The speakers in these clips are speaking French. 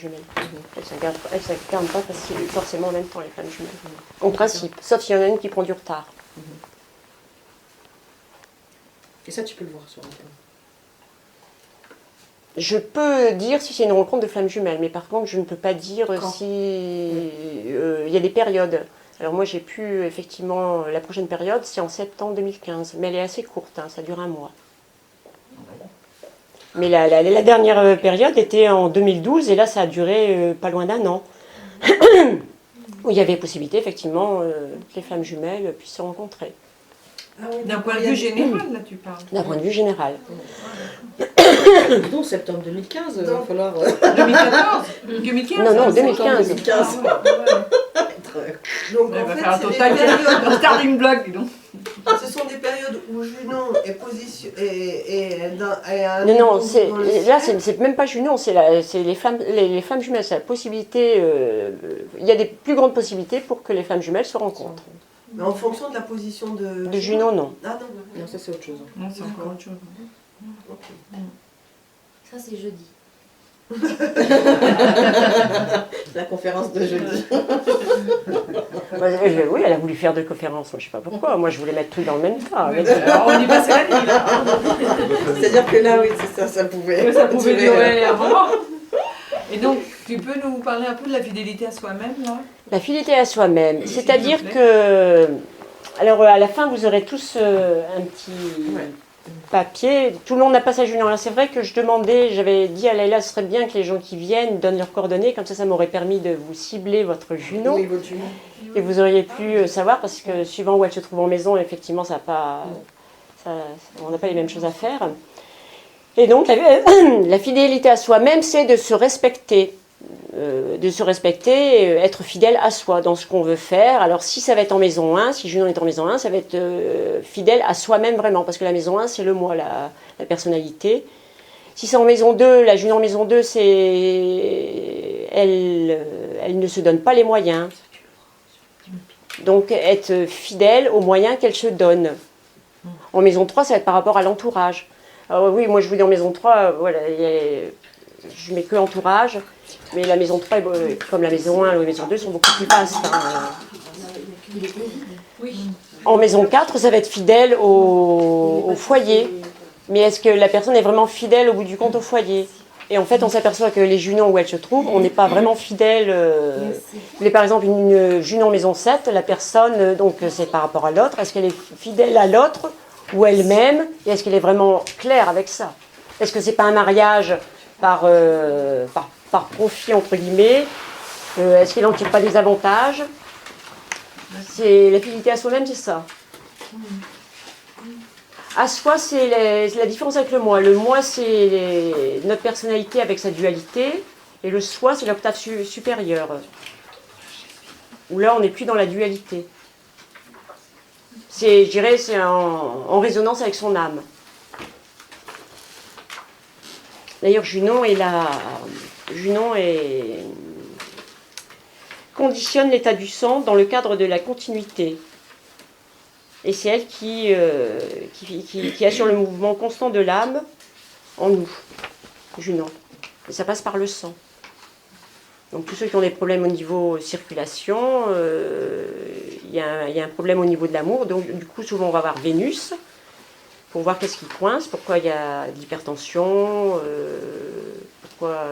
jumelles. Elles ne s'incarnent pas forcément en même temps, les flammes jumelles. En principe, sauf s'il y en a une qui prend du retard. Et ça, tu peux le voir sur un plan. Je peux dire si c'est une rencontre de flammes jumelles, mais par contre, je ne peux pas dire Quand si il y a des périodes. Alors moi, j'ai pu, effectivement, la prochaine période, c'est en septembre 2015, mais elle est assez courte, hein, ça dure un mois. Mais la dernière période était en 2012, et là, ça a duré pas loin d'un an. Où il y avait possibilité, effectivement, que les flammes jumelles puissent se rencontrer. Ah oui, d'un point de vue général, là, tu parles. D'un point de vue général. Donc, septembre 2015, il va falloir... 2014 2015 Non, 2015. 2015. Donc On en va fait, faire un c'est des total périodes, starting block, dis donc. ce sont des périodes où Junon est positionné Non, là, c'est même pas Junon, c'est les flammes jumelles. C'est la possibilité. Il y a des plus grandes possibilités pour que les flammes jumelles se rencontrent. Mais en fonction de la position de Junon, non. Ah non, Non, ça c'est autre chose. Non, c'est encore autre chose. ok. Ça, c'est jeudi. La conférence de jeudi. Oui, elle a voulu faire deux conférences, moi, je sais pas pourquoi. Moi, je voulais mettre tout dans le même tas. Ouais, alors, on y passait la nuit, là. C'est-à-dire que là, oui, c'est ça, ça pouvait. Que ça pouvait durer, durer un moment. Et donc, tu peux nous parler un peu de la fidélité à soi-même, là? La fidélité à soi-même, S'il c'est-à-dire te plaît. que... Alors, à la fin, vous aurez tous un petit papier. Tout le monde n'a pas sa Junon. Alors, c'est vrai que je demandais, j'avais dit à Laïla, ce serait bien que les gens qui viennent donnent leurs coordonnées, comme ça m'aurait permis de vous cibler votre Junon. Oui, votre Junon. Et vous auriez pu savoir, parce que suivant où elle se trouve en maison, effectivement, on n'a pas les mêmes choses à faire. Et donc, la fidélité à soi-même, c'est de se respecter. Être fidèle à soi dans ce qu'on veut faire. Alors si ça va être en maison 1, si Junon est en maison 1, ça va être fidèle à soi-même vraiment, parce que la maison 1, c'est le moi, la personnalité. Si c'est en maison 2, la Junon en maison 2, elle ne se donne pas les moyens. Donc être fidèle aux moyens qu'elle se donne. En maison 3, ça va être par rapport à l'entourage. Alors, oui, moi je vous dis en maison 3, voilà, je mets que entourage. Mais la maison 3, comme la maison 1 et la maison 2, sont beaucoup plus vastes. Hein. En maison 4, ça va être fidèle au foyer. Mais est-ce que la personne est vraiment fidèle au bout du compte au foyer? Et en fait, on s'aperçoit que les Junons où elle se trouve, on n'est pas vraiment fidèle. Mais par exemple, une Junon maison 7, la personne, donc c'est par rapport à l'autre, est-ce qu'elle est fidèle à l'autre ou elle-même? Et est-ce qu'elle est vraiment claire avec ça? Est-ce que c'est pas un mariage par profit, entre guillemets? Est-ce qu'elle n'en tire pas des avantages? C'est la fidélité à soi-même, c'est ça. À soi, c'est la différence avec le moi. Le moi, c'est notre personnalité avec sa dualité, et le soi, c'est l'octave supérieure. Où là, on n'est plus dans la dualité. Je dirais, c'est en résonance avec son âme. D'ailleurs, Junon conditionne l'état du sang dans le cadre de la continuité. Et c'est elle qui assure le mouvement constant de l'âme en nous, Junon. Et ça passe par le sang. Donc tous ceux qui ont des problèmes au niveau circulation, il y a un problème au niveau de l'amour. Donc du coup, souvent on va voir Vénus pour voir qu'est-ce qui coince, pourquoi il y a de l'hypertension, pourquoi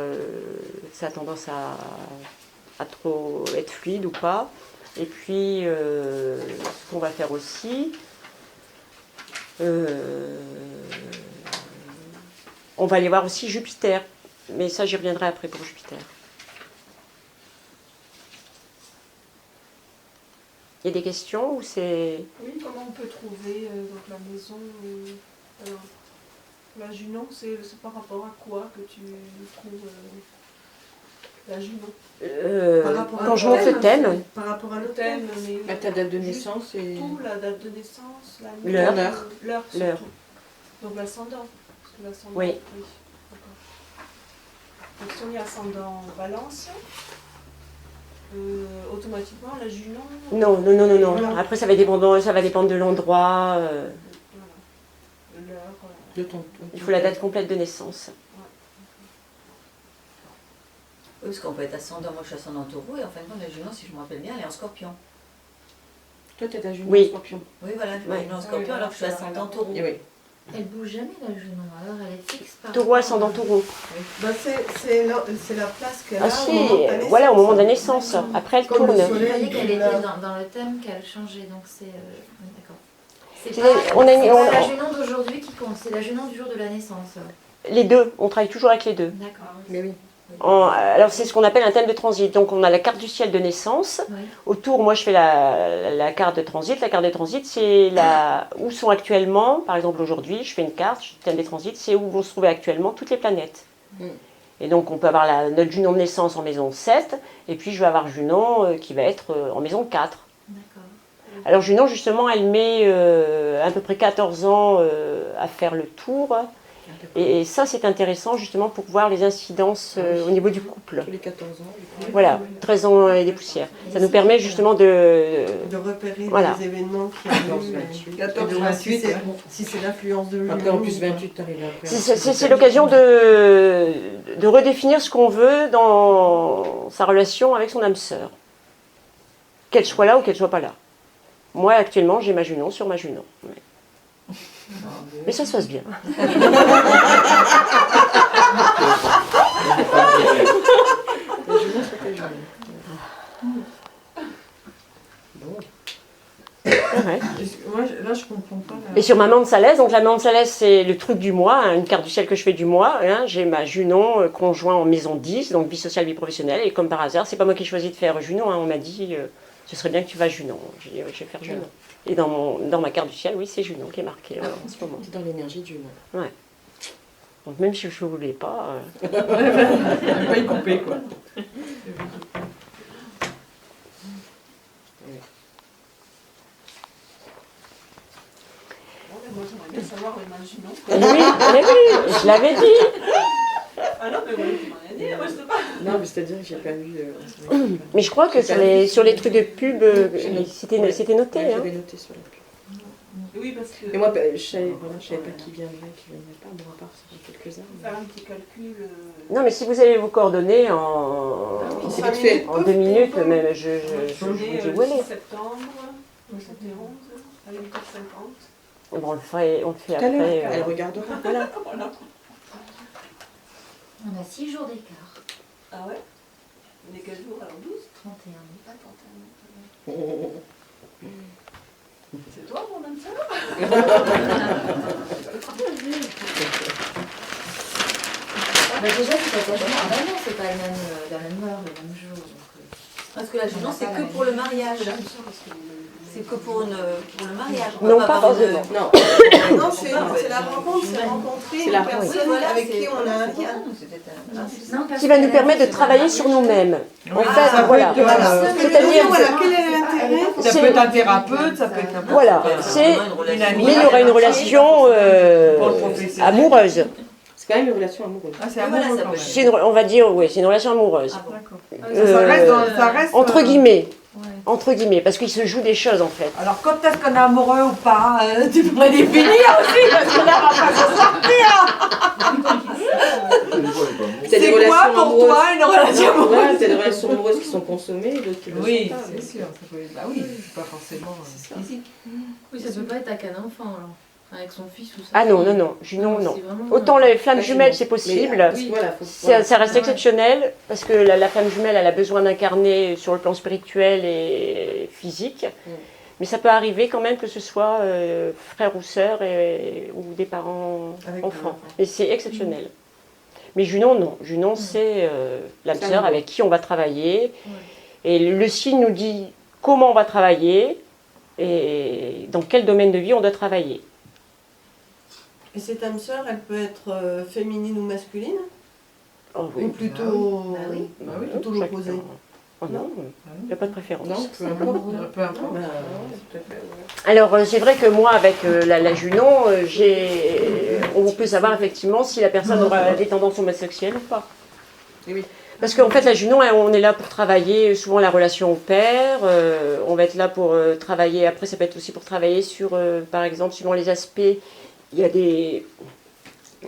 ça a tendance à trop être fluide ou pas. Et puis, ce qu'on va faire aussi, on va aller voir aussi Jupiter. Mais ça, j'y reviendrai après pour Jupiter. Il y a des questions ou c'est... Oui, comment on peut trouver donc la maison alors, la Junon, c'est par rapport à quoi que tu trouves la Junon? Quand je monte le thème, Par rapport à Le l'autre thème, mais À ta date de naissance et... tout, la date de naissance, la nuit, L'heure. l'heure L'heure. surtout. Donc l'ascendant. Parce que l'ascendant, Oui. D'accord. Donc si on est ascendant Balance, automatiquement la Junon. non. Voilà. Après, ça va dépendre de l'endroit. Voilà. L'heure. De ton... Il faut la date complète de naissance. parce qu'on peut être ascendant, moi je suis ascendant taureau, et en fin de compte, la Junon, si je me rappelle bien, elle est en scorpion. Toi, tu es ta Junon Oui. Scorpion. Oui, voilà, je suis en scorpion alors que je suis ascendant taureau. Et oui. Elle bouge jamais la Junon, alors elle est fixe par Taureau ascendant taureau. Bah, c'est la place qu'elle Ah a si, au moment de la naissance. voilà, au moment de la naissance. Après, elle Comme le tourne. soleil. Il fallait qu'elle Là. était dans le thème qu'elle changeait, donc c'est... oui, d'accord. C'est C'est- pas, on a une- c'est on- pas la Junon d'aujourd'hui qui compte, c'est la Junon du jour de la naissance. Les deux, on travaille toujours avec les deux. D'accord. Mais oui. Alors c'est ce qu'on appelle un thème de transit. Donc on a la carte du ciel de naissance. Oui. Autour, moi je fais la carte de transit. La carte de transit, c'est où sont actuellement, par exemple aujourd'hui, je fais une carte, thème des transits, c'est où vont se trouver actuellement toutes les planètes. Mm. Et donc on peut avoir notre Junon de naissance en maison 7, et puis je vais avoir Junon qui va être en maison 4. D'accord. Alors Junon, justement, elle met à peu près 14 ans à faire le tour. Et ça, c'est intéressant justement pour voir les incidences au niveau du couple. Tous les 14 ans. Du coup. Voilà, 13 ans et des poussières. Ça nous permet justement de... De repérer Voilà. les événements qui 14, arrivent. 28. 14, Et de 28, 28, si c'est l'influence de Après, en plus, 28, t'arrives après. C'est l'occasion de redéfinir ce qu'on veut dans sa relation avec son âme sœur. Qu'elle soit là ou qu'elle soit pas là. Moi, actuellement, j'ai ma Junon sur ma Junon. Ouais. Mais ça se passe bien. La Junon, c'est ta Junon. Bon. Ouais. Moi, là, je comprends pas. Là. Et sur ma mande salaise, donc la mande salaise, c'est le truc du mois, hein, une carte du ciel que je fais du mois. Hein, j'ai ma Junon conjoint en maison 10, donc vie sociale, vie professionnelle. Et comme par hasard, c'est pas moi qui ai choisi de faire Junon. Hein, on m'a dit, ce serait bien que tu vas Junon. J'ai dit, oui, je vais faire Junon. Et dans ma carte du ciel, oui, c'est Junon qui est marqué en ce moment. T'es dans l'énergie de Junon. Ouais. Donc même si je ne voulais pas... Je vais pas y couper, quoi. Moi, j'aimerais bien savoir les mains Junon. Oui, oui, je l'avais dit. Ah non, mais oui, tu m'en as dit, moi je sais pas. Non, mais c'est-à-dire que j'ai pas vu. Mais je crois que sur les trucs de pub, c'était noté. Ouais, Hein. j'avais noté sur la pub. Oui, parce que Et moi, je savais pas qui viendrait, qui viendrait pas. Bon, à part sur quelques-uns. faire un petit calcul. Non, mais si vous avez vos coordonnées en, C'est vite fait. en 2 minutes, même, je On vous est dis le où elle 6 est. septembre 71, à 8h50. Bon, on le fait Tout à l'heure, après. elle regardera. Voilà. Voilà. On a 6 jours d'écart. Ah ouais? On est quel jour alors? 12? 31. Pas 31. C'est toi mon âme sœur? Bah déjà, c'est attachement. Ah bah non, c'est pas la même heure, le même jour. Donc, Parce que la Junon, c'est que pour le mariage. C'est que pour le mariage. On Non, peut pas avoir une- forcément. Non. Non, c'est la rencontre, c'est rencontrer C'est une la- personne Oui, voilà, avec c'est- qui on a un c'est- lien. c'est- non, parce Qui va que nous la permettre de vie, c'est travailler pas sur mariage. nous-mêmes. En Oui, fait, ça peut voilà. être, C'est-à-dire, Voilà, quel est l'intérêt? Ça C'est- peut être un thérapeute, ça peut être n'importe Voilà, quoi. c'est... Une amie. Mais il y aura une relation Pour le professionnel. amoureuse. C'est quand même une relation amoureuse. Ah, c'est Oui, voilà, amoureux ça quand peut même. C'est on va dire, oui, c'est une relation amoureuse. Ah bon. D'accord. Ça reste dans- ça reste, Entre guillemets. Ouais. Entre guillemets, parce qu'il se joue des choses en fait. Alors, quand est-ce qu'on est amoureux ou pas, tu pourrais définir aussi, parce que là, on va pas s'en sortir. C'est quoi pour toi une relation amoureuse? Voilà, t'as des relations amoureuses qui sont consommées, d'autres qui ne le Oui, sont pas. c'est sûr. Ça peut être... Bah oui, c'est pas forcément physique. Oui, ça peut pas être avec un enfant, alors. Enfin, avec son fils ou ça. Ah non, non, non, Junon, non. c'est vraiment, Autant les flammes Pas jumelles, jumeaux. c'est possible. Mais, parce que voilà, faut- Ça, voilà. ça reste Ouais. exceptionnel parce que la femme jumelle, elle a besoin d'incarner sur le plan spirituel et physique. Mais ça peut arriver quand même que ce soit frère ou sœur ou des parents Avec enfants. l'enfant. Mais c'est exceptionnel. Mais Junon, non. Junon, c'est l'âme C'est sœur amoureux. avec qui on va travailler. Ouais. Et le signe nous dit comment on va travailler et dans quel domaine de vie on doit travailler. Et cette âme sœur, elle peut être féminine ou masculine? Oh, Ou plutôt, Bah oui. Bah oui, plutôt chacun. l'opposé? Oh non, il n'y a pas de préférence. Non, peu importe. Peu importe. Bah, Tout à fait, ouais. Alors c'est vrai que moi avec la Junon, on peut savoir effectivement si la personne aura des tendances homosexuelles ou pas. Et oui. Parce qu'en fait la Junon, on est là pour travailler souvent la relation au père, on va être là pour travailler, après ça peut être aussi pour travailler sur, par exemple, suivant les aspects, il y a des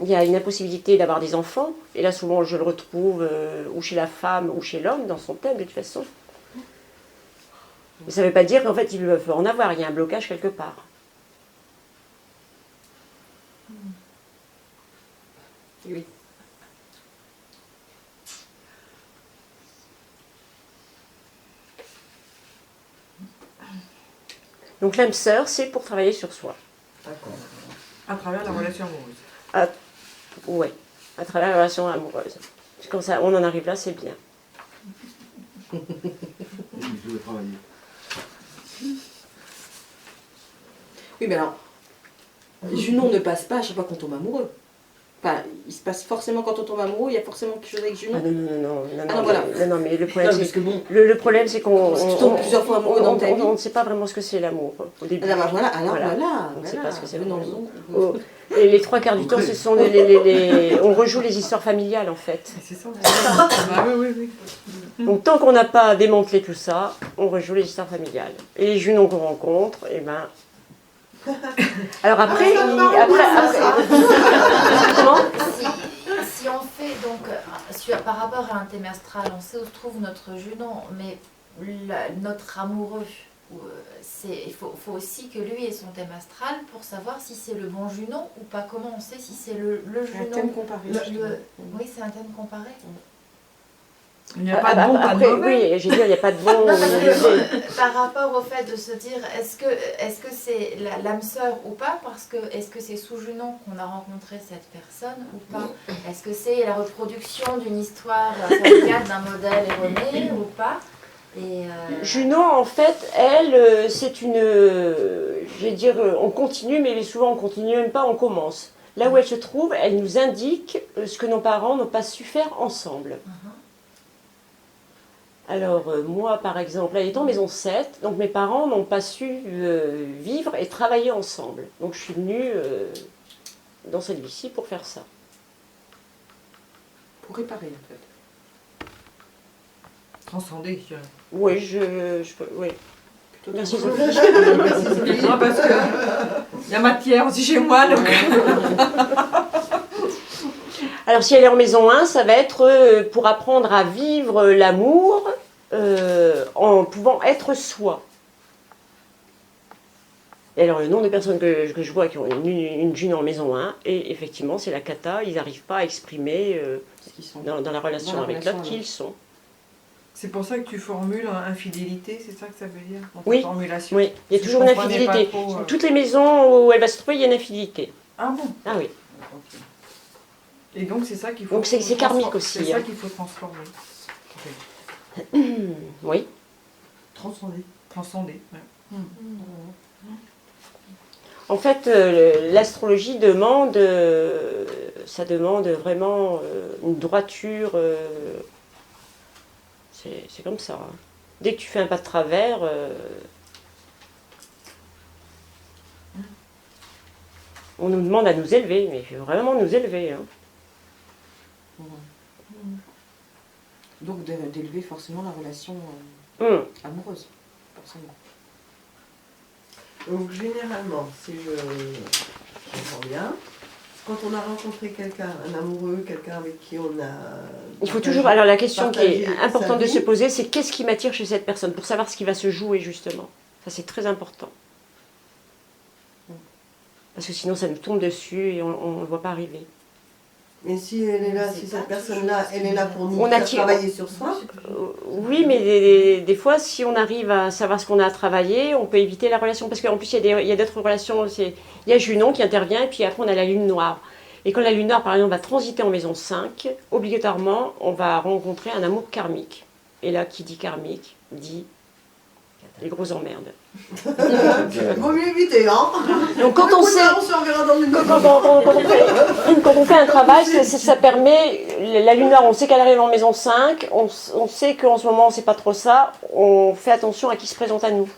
il y a une impossibilité d'avoir des enfants. Et là, souvent, je le retrouve ou chez la femme ou chez l'homme, dans son thème, de toute façon. Mais ça ne veut pas dire qu'en fait, ils peuvent en avoir. Il y a un blocage quelque part. Oui. Donc l'âme sœur, c'est pour travailler sur soi. D'accord. À travers la relation amoureuse. Ouais, à travers la relation amoureuse. Quand ça, on en arrive là, c'est bien. Je veux travailler. Oui, mais alors, Junon ne passe pas à chaque fois qu'on tombe amoureux. Enfin, il se passe forcément quand on tombe amoureux, il y a forcément quelque chose avec Junon. Ah non, voilà. non, mais le problème, Non, parce c'est que bon, le problème, c'est qu'on si tu tombes plusieurs fois amoureux dans ta vie. on ne sait pas vraiment ce que c'est l'amour au début. alors voilà, voilà. On ne sait pas ce que c'est non, l'amour. non. Et les trois quarts du temps, ce sont on rejoue les histoires familiales en fait. C'est ça. Ah, oui. Donc tant qu'on n'a pas démantelé tout ça, on rejoue les histoires familiales. Et les Junons qu'on rencontre, eh ben. Alors après, comment ? Si on fait donc, par rapport à un thème astral, on sait où se trouve notre Junon, mais notre amoureux, il faut aussi que lui ait son thème astral pour savoir si c'est le bon Junon ou pas. Comment on sait si c'est le Junon ? Un thème comparé. Oui, c'est un thème comparé. Il n'y a pas de bon, pas de mauvais. Oui, j'ai dit, il n'y a pas de bon. Par rapport au fait de se dire, est-ce que c'est l'âme sœur ou pas, parce que est-ce que c'est sous Junon qu'on a rencontré cette personne ou pas ? Est-ce que c'est la reproduction d'une histoire familiale d'un modèle erroné ou pas ? Junon, en fait, elle, c'est une. Je vais dire, on continue, mais souvent on continue même pas, on commence. Là où elle se trouve, elle nous indique ce que nos parents n'ont pas su faire ensemble. Alors, moi, par exemple, elle est en maison 7, donc mes parents n'ont pas su vivre et travailler ensemble. Donc, je suis venue dans cette vie-ci pour faire ça. Pour réparer, en fait. Transcender. Oui, oui. Merci Sophie. Non, parce que il y a matière aussi chez moi, donc. Alors, si elle est en maison 1, ça va être pour apprendre à vivre l'amour en pouvant être soi. Et alors, le nombre de personnes que je vois qui ont une Junon en maison 1, et effectivement, c'est la cata, ils n'arrivent pas à exprimer dans la relation avec l'autre qui ils sont. C'est pour ça que tu formules infidélité, c'est ça que ça veut dire dans ta Oui, formulation. oui, il y a toujours une infidélité. Toutes les maisons où elle va se trouver, il y a une infidélité. Ah bon ? Ah oui. Okay. Et donc c'est ça qu'il faut. Donc c'est karmique aussi. C'est ça qu'il faut transformer. Oui. Transcender. Transcender. Ouais. En fait, l'astrologie demande, ça demande vraiment une droiture. C'est comme ça. Hein. Dès que tu fais un pas de travers, on nous demande à nous élever, mais il faut vraiment nous élever. Hein. Donc d'élever forcément la relation amoureuse, forcément. Donc généralement, si je comprends bien, quand on a rencontré quelqu'un, un amoureux, quelqu'un avec qui on a... Il faut toujours... Alors la question qui est partagé importante de sa se vie. poser, c'est qu'est-ce qui m'attire chez cette personne, pour savoir ce qui va se jouer justement. Ça c'est très important. Parce que sinon ça nous tombe dessus et on ne le voit pas arriver. Mais si elle est là, si cette personne-là, elle est là pour nous On faire attire- travailler sur soi, Oui, mais des fois, si on arrive à savoir ce qu'on a à travailler, on peut éviter la relation. Parce qu'en plus, il y a d'autres relations. Il y a Junon qui intervient, et puis après, on a la lune noire. Et quand la lune noire, par exemple, va transiter en maison 5, obligatoirement, on va rencontrer un amour karmique. Et là, qui dit karmique, dit les grosses emmerdes. vaut mieux éviter, hein. Donc quand on sait... On se reverra dans une autre Quand on fait un travail, ça permet, la lune noire, on sait qu'elle arrive en maison 5, on sait qu'en ce moment, c'est pas trop ça, on fait attention à qui se présente à nous.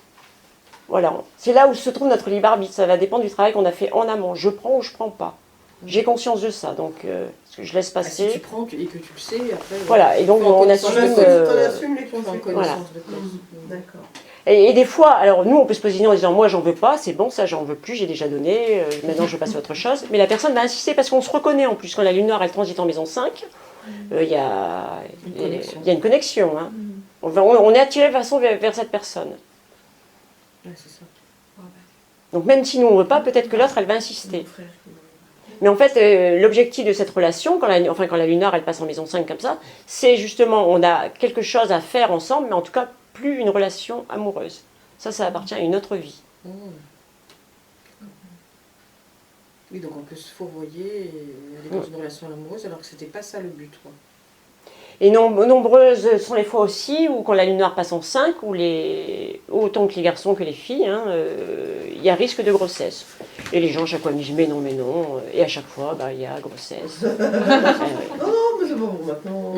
Voilà, c'est là où se trouve notre libre arbitre, ça va dépendre du travail qu'on a fait en amont. Je prends ou je prends pas. J'ai conscience de ça, donc je laisse passer. Si tu prends et que tu le sais, après... Voilà, et donc on assume... on assume les en conséquences. Voilà. connaissance de cause. D'accord. Et des fois, alors nous, on peut se positionner en disant, moi, j'en veux pas, c'est bon, ça, j'en veux plus, j'ai déjà donné, maintenant, je passe à autre chose. Mais la personne va insister parce qu'on se reconnaît en plus. Quand la lune noire, elle transite en maison 5, il y a une connexion. Hein. On est attiré de façon vers cette personne. Ouais, c'est ça. Donc même si nous, on ne veut pas, peut-être que l'autre, elle va insister. Mais en fait, l'objectif de cette relation, quand la lune noire, elle passe en maison 5 comme ça, c'est justement, on a quelque chose à faire ensemble, mais en tout cas, plus une relation amoureuse. Ça appartient à une autre vie. Oui, donc on peut se fourvoyer et aller dans une relation amoureuse alors que c'était pas ça le but. Quoi. Et nombreuses sont les fois aussi où quand la lune noire passe en 5, autant que les garçons que les filles, il y a risque de grossesse. Et les gens à chaque fois me disent mais non, et à chaque fois il y a grossesse. Non, mais c'est bon maintenant.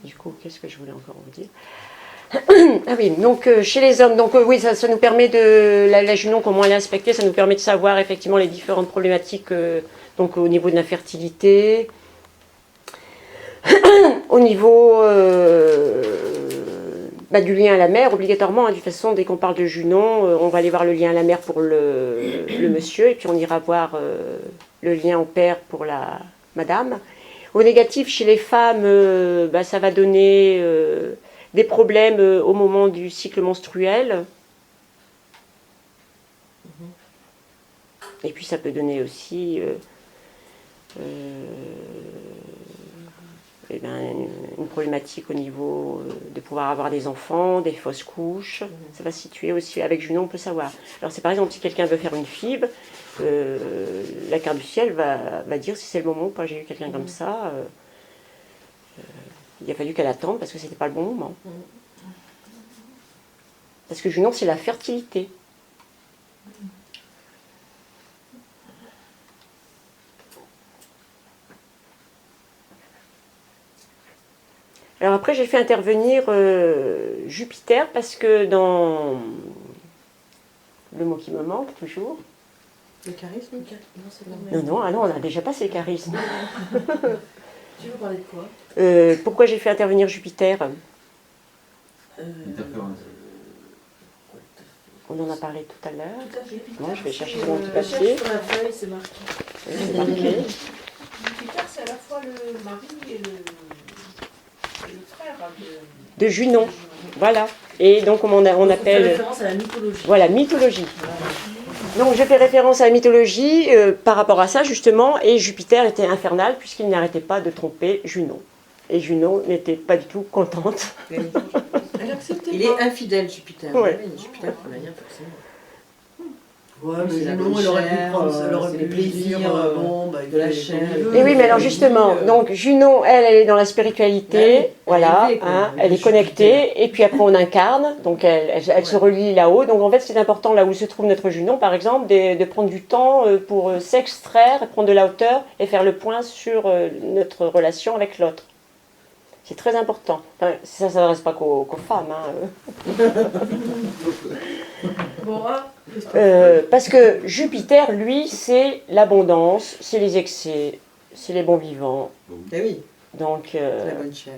Du coup, qu'est-ce que je voulais encore vous dire? Ah oui, donc chez les hommes, donc oui, ça nous permet la Junon, comment elle est inspectée, ça nous permet de savoir effectivement les différentes problématiques donc au niveau de la fertilité, au niveau du lien à la mère, obligatoirement, de toute façon, dès qu'on parle de Junon, on va aller voir le lien à la mère pour le monsieur, et puis on ira voir le lien au père pour la madame. Au négatif, chez les femmes, ça va donner des problèmes au moment du cycle menstruel. Et puis ça peut donner aussi une problématique au niveau de pouvoir avoir des enfants, des fausses couches. Ça va se situer aussi, avec Junon, on peut savoir. Alors c'est par exemple, si quelqu'un veut faire une FIV, la carte du ciel va dire si c'est le moment ou pas. J'ai eu quelqu'un comme ça. Il a fallu qu'elle attende parce que c'était pas le bon moment. Parce que Junon, c'est la fertilité. Alors après, j'ai fait intervenir Jupiter parce que dans le mot qui me manque toujours. Le charisme? Non, on a déjà passé le charisme. Tu veux parler de quoi? Pourquoi j'ai fait intervenir Jupiter? Interférence. On en a parlé tout à l'heure. Tout à fait. Moi, je vais chercher mon petit papier. Sur la feuille, c'est marqué. C'est marqué. Jupiter, c'est à la fois le mari et le frère De Junon. Voilà. Et donc, on On appelle. fait référence à la mythologie. Voilà, mythologie. Donc, je fais référence à la mythologie par rapport à ça, justement. Et Jupiter était infernal puisqu'il n'arrêtait pas de tromper Junon. Et Junon n'était pas du tout contente. Il est infidèle, Jupiter. Ouais. Oui, Jupiter, on l'a rien forcément. Ouais, mais C'est la sinon, elle aurait pu chair, prendre, elle aurait c'est pu les plaisirs, dire, de la il fait chair. comme il veut. Et oui, mais alors justement, donc Junon, elle est dans la spiritualité, voilà, elle est élevée, quoi. elle est connectée, et puis après on incarne, donc elle se relie là-haut. Donc en fait, c'est important, là où se trouve notre Junon, par exemple, de prendre du temps pour s'extraire, prendre de la hauteur et faire le point sur notre relation avec l'autre. C'est très important. Enfin, ça ne s'adresse pas qu'aux femmes. Parce que Jupiter, lui, c'est l'abondance, c'est les excès, c'est les bons vivants. Eh oui, Donc, la bonne chair.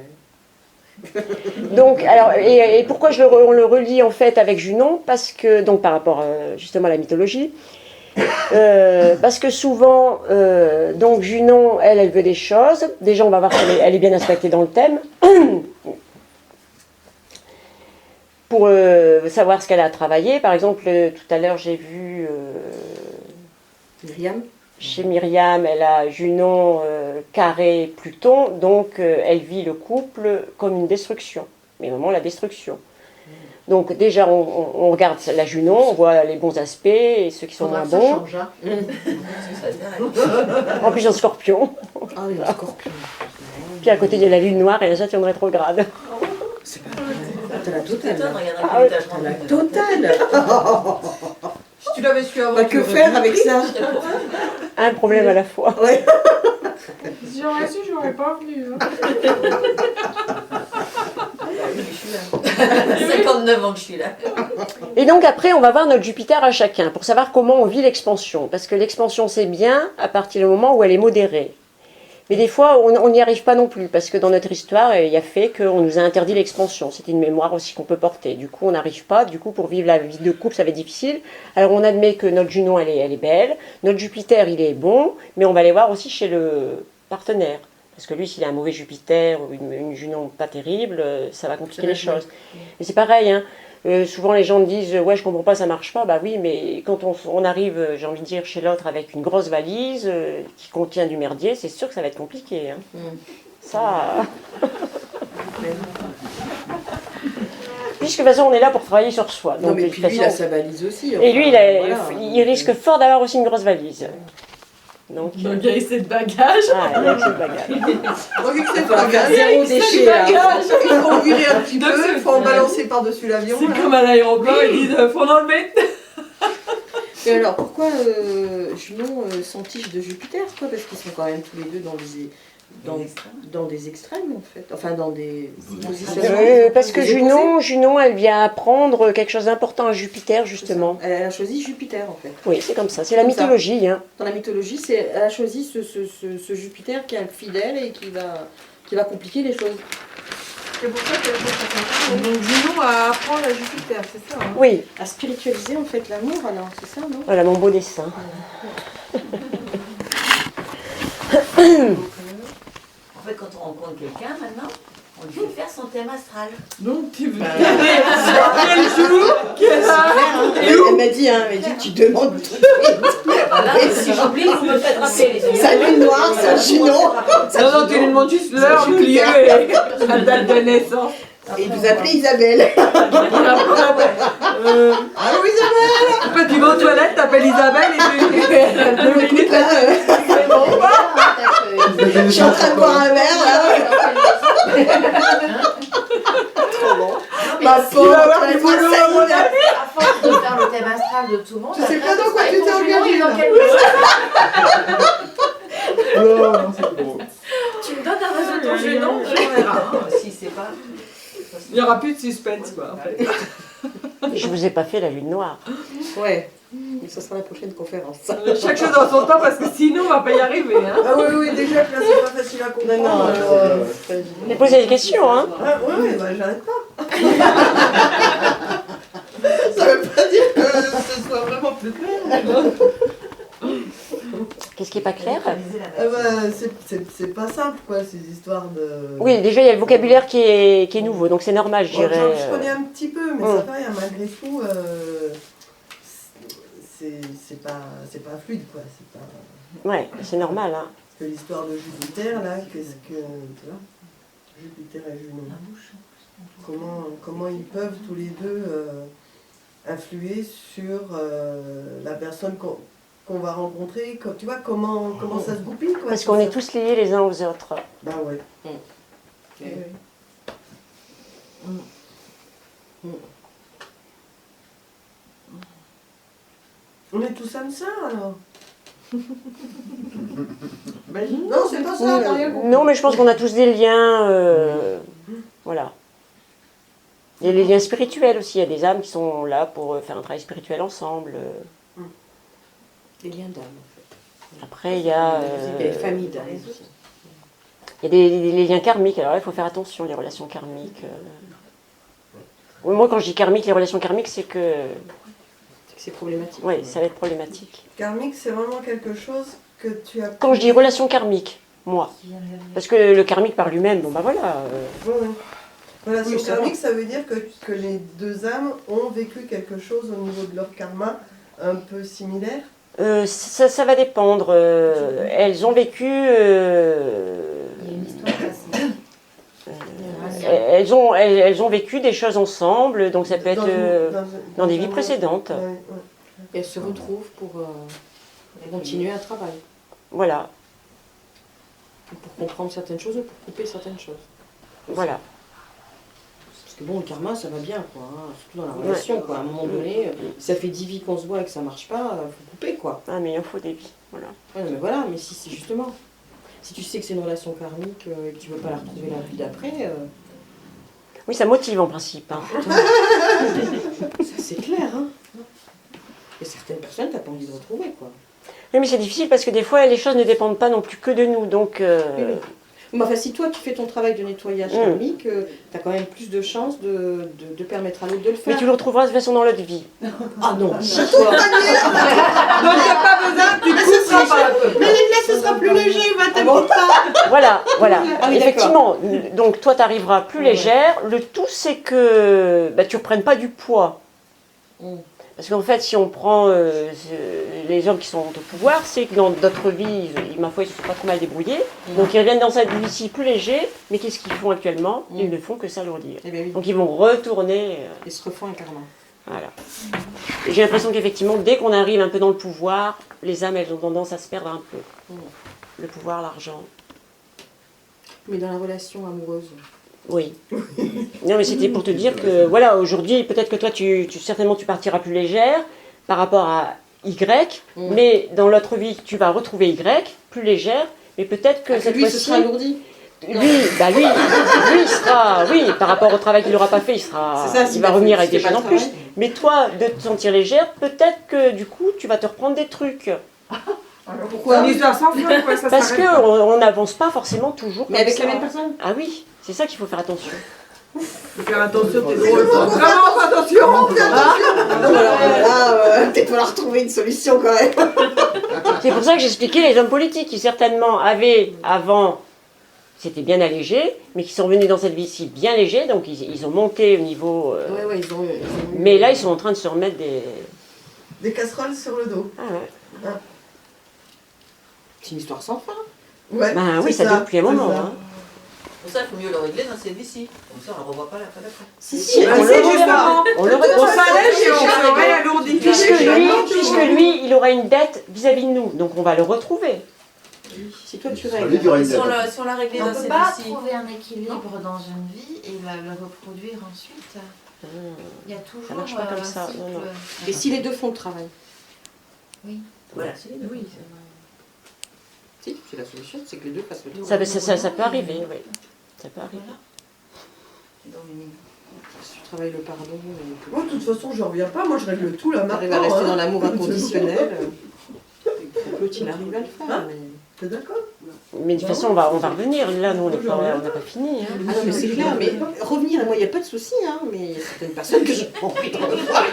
donc alors, et pourquoi on le relie en fait avec Junon? Parce que, donc par rapport justement à la mythologie, parce que souvent, donc Junon, elle veut des choses. Déjà, on va voir qu'elle est bien inspectée dans le thème. Pour savoir ce qu'elle a travaillé. Par exemple, tout à l'heure, j'ai vu Myriam. chez Myriam, elle a Junon carré Pluton, donc elle vit le couple comme une destruction, mais vraiment la destruction. Donc déjà, on regarde la Junon, on voit les bons aspects et ceux qui sont moins bons. Change, hein. En plus, un scorpion. Ah oui, un scorpion. Puis à côté, il y a la lune noire et la Saturne rétrograde. C'est pas vrai. T'as la Tu t'étonnes, totale. regarde Ah un oui. étage T'as la totale. Si tu l'avais su avant, Bah, tu que l'aurais faire vu. avec ça? Un problème à la fois. Ouais. Si j'aurais su, j'aurais pas venu. Hein. 59 ans que je suis là. Et donc après, on va voir notre Jupiter à chacun pour savoir comment on vit l'expansion. Parce que l'expansion, c'est bien à partir du moment où elle est modérée. Mais des fois, on n'y arrive pas non plus, parce que dans notre histoire, il y a fait qu'on nous a interdit l'expansion. C'était une mémoire aussi qu'on peut porter. Du coup, on n'arrive pas. Du coup, pour vivre la vie de couple, ça va être difficile. Alors, on admet que notre Junon, elle est belle. Notre Jupiter, il est bon. Mais on va aller voir aussi chez le partenaire. Parce que lui, s'il a un mauvais Jupiter ou une Junon pas terrible, ça va compliquer les choses. Et c'est pareil, hein. Souvent les gens me disent ouais je comprends pas, ça marche pas. Bah oui, mais quand on arrive, j'ai envie de dire, chez l'autre avec une grosse valise qui contient du merdier, c'est sûr que ça va être compliqué, hein. Ça. Puisque de toute façon on est là pour travailler sur soi. Non Donc, mais de puis toute lui il a façon- sa valise aussi. Et lui voilà. il risque fort d'avoir aussi une grosse valise. Donc Donc il y a essayé de bagages. il y a que ce bagage. Donc, vu que Il c'est va falloir pas faire gagné, zéro c'est déchet du là. bagage. il faut virer un petit Donc, peu, c'est- il faut en balancer par-dessus l'avion. C'est là. comme à l'aéroport, ils disent faut l'enlever. Et alors pourquoi Junon s'entiche de Jupiter quoi? Parce qu'ils sont quand même tous les deux dans des extrêmes en fait. Enfin dans des positionnements. Parce que Des opposés. Junon, elle vient apprendre quelque chose d'important à Jupiter justement. Elle a choisi Jupiter en fait. Oui, c'est comme ça. C'est la Comme ça. mythologie, hein. Dans la mythologie, elle a choisi ce Jupiter qui est fidèle et qui va compliquer les choses. C'est pour ça qu'elle fait ça. Donc Junon à apprendre à Jupiter, c'est ça hein? Oui, À spiritualiser en fait l'amour alors, c'est ça non? voilà mon beau dessin. En fait, quand on rencontre quelqu'un maintenant, on lui fait faire son thème astral. Donc tu veux Bah, quel jour, quelle heure Elle m'a dit, tu demandes tout. Voilà, si j'oublie, vous me faites rappeler les Sa lune noire, sa Junon. Non, tu lui demandes juste l'heure, le lieu et la date de naissance. Et vous appelez Isabelle. Allô Isabelle. Après tu vas aux toilettes, t'appelles Isabelle et tu... 2 minutes Là, c'est bon pas. je suis en train de boire un verre là. Ma Tu vas avoir pauvre, du boulot à mon avis. À force de faire le thème astral de tout le monde, Je sais après, pas dans ce quoi sera tu t'es ton jumeau, engagée, il est dans là. quel Non, non, c'est bon. Tu me donnes un réseau de ton jumeau, on verra. Si c'est pas. Il n'y aura plus de suspense quoi. En fait. Je vous ai pas fait la lune noire. Ouais, mais ça sera la prochaine conférence. Chaque chose dans son temps parce que sinon on va pas y arriver. Hein. Ah oui, déjà que là c'est pas facile à comprendre. Non, alors, Vous avez posé des questions, hein. Ah, ouais, bah j'arrête pas. Ça veut pas dire que ce soit vraiment plus clair. Qu'est-ce qui est pas clair? Ah bah, c'est pas simple quoi, ces histoires de. Oui, déjà il y a le vocabulaire qui est nouveau, donc c'est normal, je Bon, dirais. je connais un petit peu, mais ça va, malgré tout, c'est pas fluide quoi. C'est pas. Ouais, c'est normal, hein. Parce que l'histoire de Jupiter là, qu'est-ce que. Tu vois, Jupiter et Junon. Comment ils peuvent tous les deux influer sur la personne qu'on va rencontrer, tu vois, comment ça se goupille quoi. Parce qu'on est tous liés les uns aux autres. Bah ouais. Eh oui. On est tous âmes sœurs alors. Ben, non, c'est pas ça, t'as rien compris. Non, mais je pense qu'on a tous des liens. Voilà. Il y a les liens spirituels aussi. Il y a des âmes qui sont là pour faire un travail spirituel ensemble. Des liens d'âme en fait. Après, il y a. Il y a des familles d'âme aussi. Il y a les liens karmiques. Alors là, il faut faire attention, les relations karmiques. Oui, moi, quand je dis karmique, les relations karmiques, c'est que. C'est problématique. Oui, ça va être problématique. Karmique, c'est vraiment quelque chose que tu as. Quand je dis relation karmique, moi. Parce que le karmique par lui-même, bon bah voilà. Ouais, ouais. Relation Oui, ça karmique, ça veut dire que les deux âmes ont vécu quelque chose au niveau de leur karma un peu similaire. Ça va dépendre. Elles ont vécu. Elles ont vécu des choses ensemble, donc ça peut être dans des vies précédentes. Ouais, ouais. Et elles se retrouvent pour continuer un travail. Voilà, Pour comprendre certaines choses ou pour couper certaines choses. voilà. Parce que bon, le karma, ça va bien, quoi. Hein, surtout dans la relation, quoi. À un moment donné, ça fait 10 vies qu'on se voit et que ça marche pas, faut couper, quoi. Ah, mais il en faut des vies. Voilà. Ouais, mais voilà, mais si c'est justement. Si tu sais que c'est une relation karmique et que tu veux pas la retrouver la vie d'après, Oui, ça motive en principe. Hein. ça c'est clair, hein. Et certaines personnes, t'as pas envie de retrouver, quoi. Oui, mais c'est difficile parce que des fois, les choses ne dépendent pas non plus que de nous. Donc, Mais enfin, si toi tu fais ton travail de nettoyage thermique, tu as quand même plus de chances de permettre à l'autre de le faire. mais tu le retrouveras de toute façon dans l'autre vie. Ah non, Donc il n'y a pas besoin, du coup, ce sera pas. Mais les glaces, ce sera plus léger, va t'inquiète pas. Voilà, voilà. Ah oui, Effectivement, donc toi, tu arriveras plus légère. Le tout, c'est que tu ne reprennes pas du poids. Mm. Parce qu'en fait, si on prend les hommes qui sont au pouvoir, c'est que dans d'autres vies, ma foi, ils se sont pas trop mal débrouillés. Donc ils reviennent dans cette vie-ci plus léger, mais qu'est-ce qu'ils font actuellement? Ils ne font que s'alourdir. Eh bien oui, Donc ils vont retourner. ils se refont un karma. Voilà. Et j'ai l'impression qu'effectivement, dès qu'on arrive un peu dans le pouvoir, les âmes, elles ont tendance à se perdre un peu. Le pouvoir, l'argent. Mais dans la relation amoureuse. Oui. Non, mais c'était pour te dire que, voilà, aujourd'hui, peut-être que toi, certainement, tu partiras plus légère par rapport à Y, mais dans l'autre vie, tu vas retrouver Y, plus légère, mais peut-être que cette lui, ce fois-ci... sera alourdi. Lui, il sera, oui, par rapport au travail qu'il n'aura pas fait, il va revenir avec des choses en plus. Mais toi, de te sentir légère, peut-être que du coup, tu vas te reprendre des trucs. Pourquoi une histoire sans fin, quoi, ça Parce s'arrête pas. qu'on n'avance pas forcément toujours Mais comme avec ça. la même personne. Ah oui, c'est ça qu'il faut faire attention. Faut faire attention, t'es drôle. Vraiment, fais attention. Peut-être falloir retrouver une solution quand même. C'est pour ça que j'expliquais les hommes politiques qui certainement avaient avant, c'était bien allégé, mais qui sont venus dans cette vie-ci bien léger, donc ils ont monté au niveau... Ouais, ils ont mais là, ils sont en train de se remettre des... Des casseroles sur le dos. Ah ouais. C'est une histoire sans fin. Ouais, Ben oui, c'est ça dure depuis un c'est moment. ça. Hein. Pour ça, il faut mieux le régler dans cette vie-ci. Comme ça, on ne revoit pas la fin d'après. Si, Ah, on c'est le reverra. On le On reverra. s'allège et on serait alourdi. Puisque lui, il aura une dette vis-à-vis de nous, donc on va le retrouver. Si toi tu Lui, règles. il y aura une Si on dette. l'a réglé On dans ne peut cette pas vie-ci. trouver un équilibre dans une vie et le reproduire ensuite. Il y a toujours Ça marche pas comme ça, un cycle. non, non. Et si les deux font le travail? Voilà. Oui. Si, c'est la solution, c'est que les deux fassent le travail. Ça peut arriver, oui. Ça peut arriver. Si tu travailles le pardon, Moi, de toute façon, je reviens pas. Moi, je règle tout là tu maintenant. arrives à rester hein. dans l'amour inconditionnel. L'autre, il arrive à le faire. Mais... T'es d'accord? Mais de toute façon, on va revenir. Là, nous, on n'a pas fini. Hein. Ah non, mais c'est clair, mais revenir, moi, il n'y a pas de souci, hein, mais il y a certaines personnes que j'ai pas envie de revoir.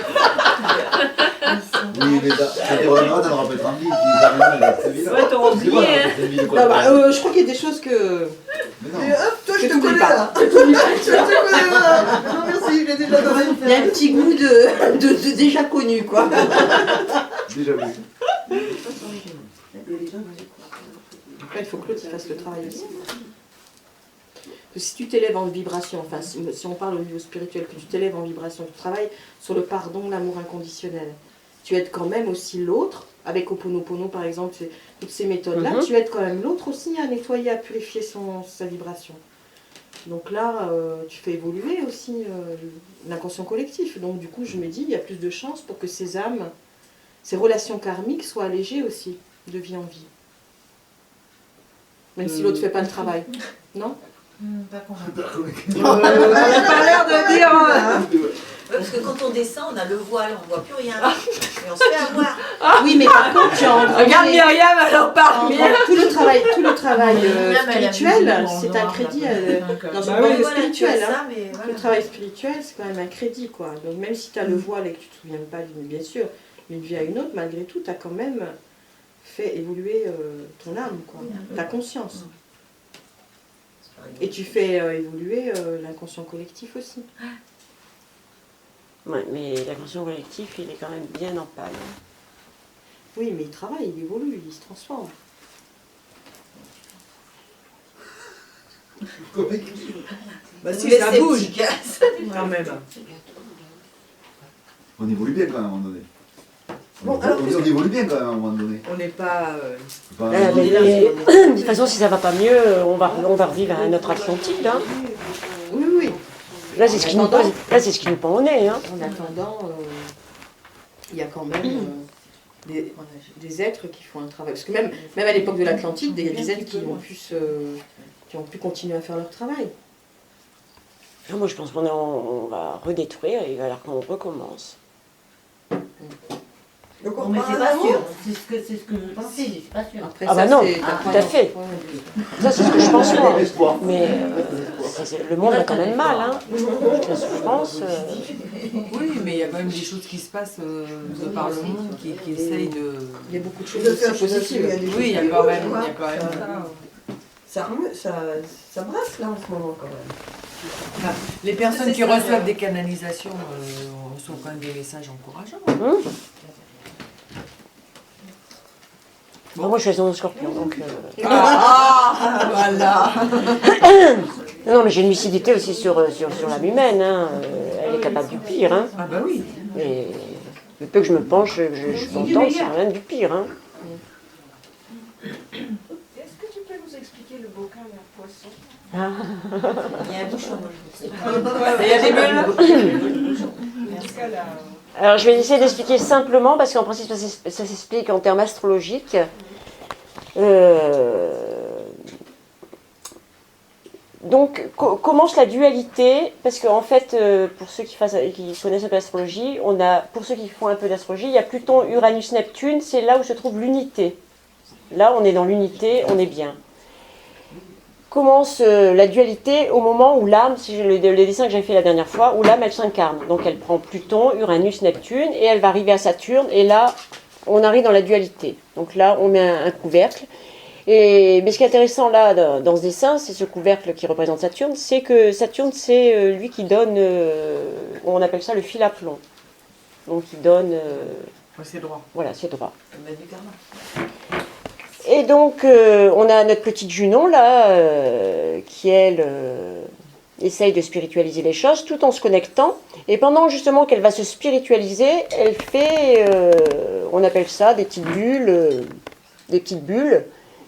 Oui, mais ça te reviendra, t'en auras peut-être envie. Puis ça reviendra, c'est évident. Ouais, t'auras oublié, hein. Je crois qu'il y a des choses que... Mais non. Et hop, toi, je Je te t'oublie connais pas. là. Je te connais là. Non, merci, je l'ai déjà donné. Il y a un petit goût de déjà connu, quoi. Déjà vu. Après, il faut que l'autre il fasse le travail aussi. Parce que si tu t'élèves en vibration, enfin si on parle au niveau spirituel, que tu t'élèves en vibration, tu travailles sur le pardon, l'amour inconditionnel, tu aides quand même aussi l'autre, avec Ho'oponopono par exemple, toutes ces méthodes-là, tu aides quand même l'autre aussi à nettoyer, à purifier sa vibration. Donc là, tu fais évoluer aussi l'inconscient collectif. Donc du coup, je me dis, il y a plus de chances pour que ces âmes, ces relations karmiques soient allégées aussi, de vie en vie. Même si l'autre ne fait pas le travail. Non? Pas convaincu. On n'a pas l'air de dire. Parce que quand on descend, on a le voile, on ne voit plus rien. Et on se fait avoir. Oui, mais par contre, tu as engrangé- Regarde Myriam, alors parle. tout le travail Myriam, elle a spirituel, vu c'est un crédit dans son Bah oui, domaine Voilà, tu as spirituel. ça, Hein. mais voilà. Le travail spirituel, c'est quand même un crédit, quoi. Donc même si tu as le voile et que tu ne te souviens pas, bien sûr, d'une vie à une autre, malgré tout, tu as quand même fait évoluer ton âme, quoi, ta conscience. Et tu fais évoluer l'inconscient collectif aussi. Ouais, mais la conscience collective, il est quand même bien en panne. Oui, mais il travaille, il évolue, il se transforme. Bah Vous si, laissez ça les bouge. petits casses. Quand même. On évolue bien quand même à un moment donné. Bon, alors, On évolue bien quand même à un moment donné. On n'est pas... Enfin, De toute façon, si ça va pas mieux, on va revivre à notre Atlantide. Hein. Oui, oui. Là, c'est ce qui nous pose, là, c'est ce qui nous pend au nez. Hein. En attendant, il y a quand même des êtres qui font un travail. Parce que même à l'époque de l'Atlantide, il y a des êtres qui ont pu continuer à faire leur travail. Moi, je pense qu'on va redétruire et alors qu'on recommence. Donc, Non, mais c'est pas sûr. C'est ce que je pensais, je suis pas sûre. Après, Ah ça, bah non, c'est ta tout à fait. croyance. Ça, c'est ce que je pense moi. Espoir. Mais le monde a quand même mal, hein. Je pense. Oui, mais il y a quand même des choses qui se passent de par le monde qui essayent de... Il y a beaucoup de choses De faire aussi positives. Oui, il y a quand même ça. Ça brasse là en ce moment quand même. Enfin, les personnes qui reçoivent des canalisations reçoivent quand même des messages encourageants. Bon, moi, je suis ascendant Scorpion, donc. Voilà. Non, mais j'ai une lucidité aussi sur l'âme humaine. Hein. Elle est capable du pire. Hein. Ah bah oui. Et le peu que je me penche, je peux entendre, c'est rien du pire. Hein. Est-ce que tu peux nous expliquer le bocal à poisson? Il y a un bouchon, moi, je Il y a des bulles. Alors, je vais essayer d'expliquer simplement, parce qu'en principe, ça s'explique en termes astrologiques. Donc, commence la dualité, parce qu'en fait, pour ceux qui connaissent un peu l'astrologie, pour ceux qui font un peu d'astrologie, il y a Pluton, Uranus, Neptune, c'est là où se trouve l'unité. Là, on est dans l'unité, on est bien. Commence la dualité au moment où l'âme, c'est le dessin que j'avais fait la dernière fois, où l'âme, elle s'incarne. Donc, elle prend Pluton, Uranus, Neptune, et elle va arriver à Saturne, et là, on arrive dans la dualité. Donc là, on met un couvercle. Mais ce qui est intéressant là dans ce dessin, c'est ce couvercle qui représente Saturne, c'est que Saturne, c'est lui qui donne, on appelle ça le fil à plomb. Donc il donne... C'est droit. Voilà, c'est droit. mets du karma. Et donc, on a notre petite Junon là, qui elle essaye de spiritualiser les choses tout en se connectant. Et pendant justement qu'elle va se spiritualiser, elle fait, on appelle ça des petites bulles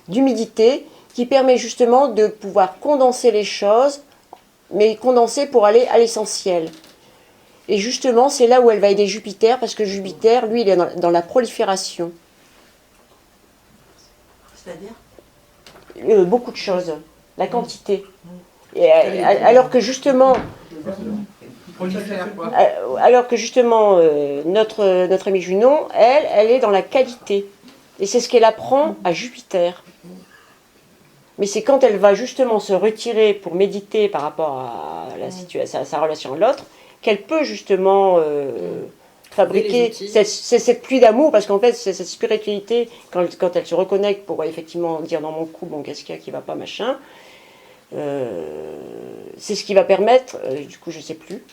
d'humidité qui permet justement de pouvoir condenser les choses, mais condenser pour aller à l'essentiel. Et justement, c'est là où elle va aider Jupiter, parce que Jupiter, lui, il est dans la prolifération. C'est-à-dire Beaucoup de choses, la quantité. Et, alors que justement, notre amie Junon, elle est dans la qualité. Et c'est ce qu'elle apprend à Jupiter. Mais c'est quand elle va justement se retirer pour méditer par rapport à sa relation à l'autre, qu'elle peut justement fabriquer cette pluie d'amour, parce qu'en fait, c'est cette spiritualité, quand elle se reconnecte pour effectivement dire dans mon cou, bon, qu'est-ce qu'il y a qui ne va pas, machin, c'est ce qui va permettre, du coup, je ne sais plus.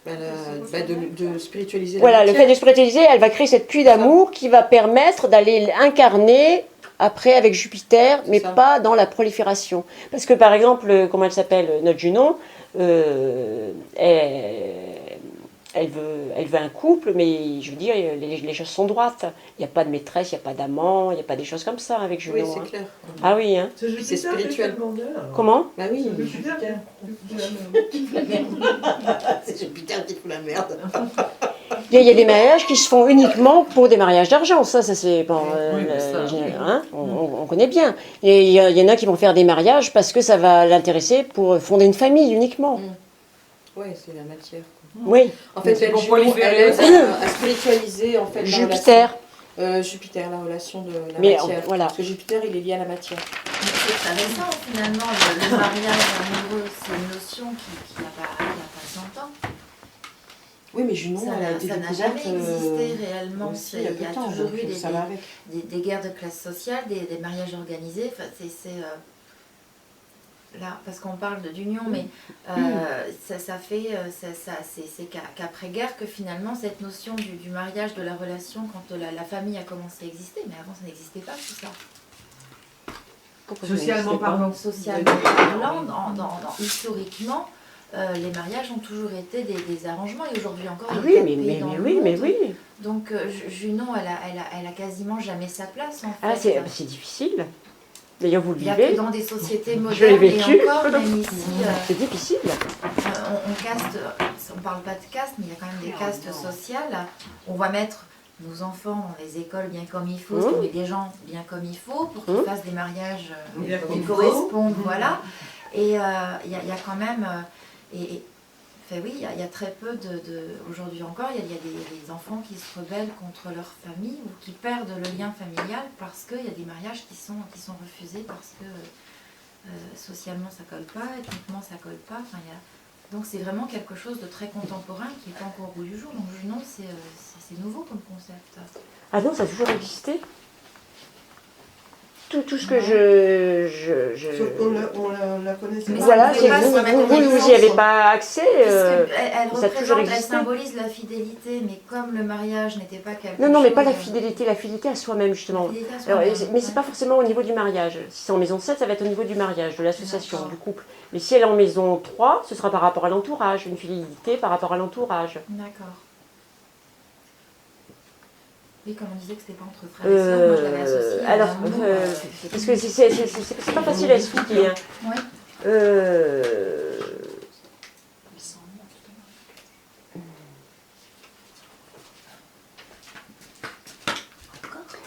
De spiritualiser. Voilà, le fait de spiritualiser, elle va créer cette pluie d'amour qui va permettre d'aller incarner après avec Jupiter, mais pas dans la prolifération. Parce que par exemple, comment elle s'appelle, notre Junon, elle veut un couple, mais je veux dire, les choses sont droites. Il n'y a pas de maîtresse, il n'y a pas d'amant, il n'y a pas des choses comme ça avec Junon. Oui, c'est clair. Ah oui, hein. C'est spirituel. Comment ? Bah oui, Jupiter c'est Jupiter qui fout la merde. Il y a des mariages qui se font uniquement pour des mariages d'argent, ça c'est bon, on connaît bien. Et il y en a qui vont faire des mariages parce que ça va l'intéresser pour fonder une famille uniquement. Oui, c'est la matière. Oui. En fait, elle aide à spiritualiser en fait, Jupiter. Jupiter, la relation de la Mais matière. voilà. Parce que Jupiter, il est lié à la matière. C'est très récent finalement, le mariage amoureux, c'est une notion qui n'a pas 100 ans. Oui, mais Junon, ça n'a jamais existé réellement. Aussi, Il y a peu de temps, toujours donc eu ça va avec. des guerres de classe sociale, des mariages organisés. Enfin, là, parce qu'on parle d'union, mais c'est qu'après-guerre que finalement cette notion du mariage, de la relation, quand la famille a commencé à exister, mais avant ça n'existait pas tout ça. Socialement parlant. Socialement parlant, historiquement, les mariages ont toujours été des arrangements et aujourd'hui encore. Ah oui, mais oui. Donc Junon, elle a quasiment jamais sa place en fait. Ah, c'est difficile. D'ailleurs, vous le Il y a vivez. que dans des sociétés Je l'ai modernes vécu. et encore, même ici. C'est difficile. On parle pas de caste, mais il y a quand même des castes sociales. On va mettre nos enfants dans les écoles bien comme il faut, trouver des gens bien comme il faut pour qu'ils fassent des mariages qui correspondent, voilà. Et il y a quand même, fait, oui, il y a très peu aujourd'hui encore, il y a des enfants qui se rebellent contre leur famille ou qui perdent le lien familial parce qu'il y a des mariages qui sont refusés parce que socialement ça colle pas, ethniquement ça colle pas. Enfin, donc c'est vraiment quelque chose de très contemporain qui n'est pas encore au goût du jour. Donc non, c'est nouveau comme concept. Ah non, ça a toujours existé. Tout ce que Sauf qu'on la connaissait Mais pas. Voilà, ça c'est ne pouvait pas se remettre en vous n'y évidence. avez pas accès. Elle ça a toujours représente, elle existé. symbolise la fidélité, mais comme le mariage n'était pas quelque Non, mais chose, pas la fidélité à soi-même, justement. la fidélité à Alors, soi-même, mais c'est ouais. pas forcément au niveau du mariage. Si c'est en maison 7, ça va être au niveau du mariage, de l'association, D'accord. du couple. Mais si elle est en maison 3, ce sera par rapport à l'entourage, une fidélité par rapport à l'entourage. D'accord. Oui, comme on disait que c'était pas entre frères et sœurs, moi je l'avais associé à alors, l'amour, parce que c'est pas facile à expliquer. Hein. Ouais.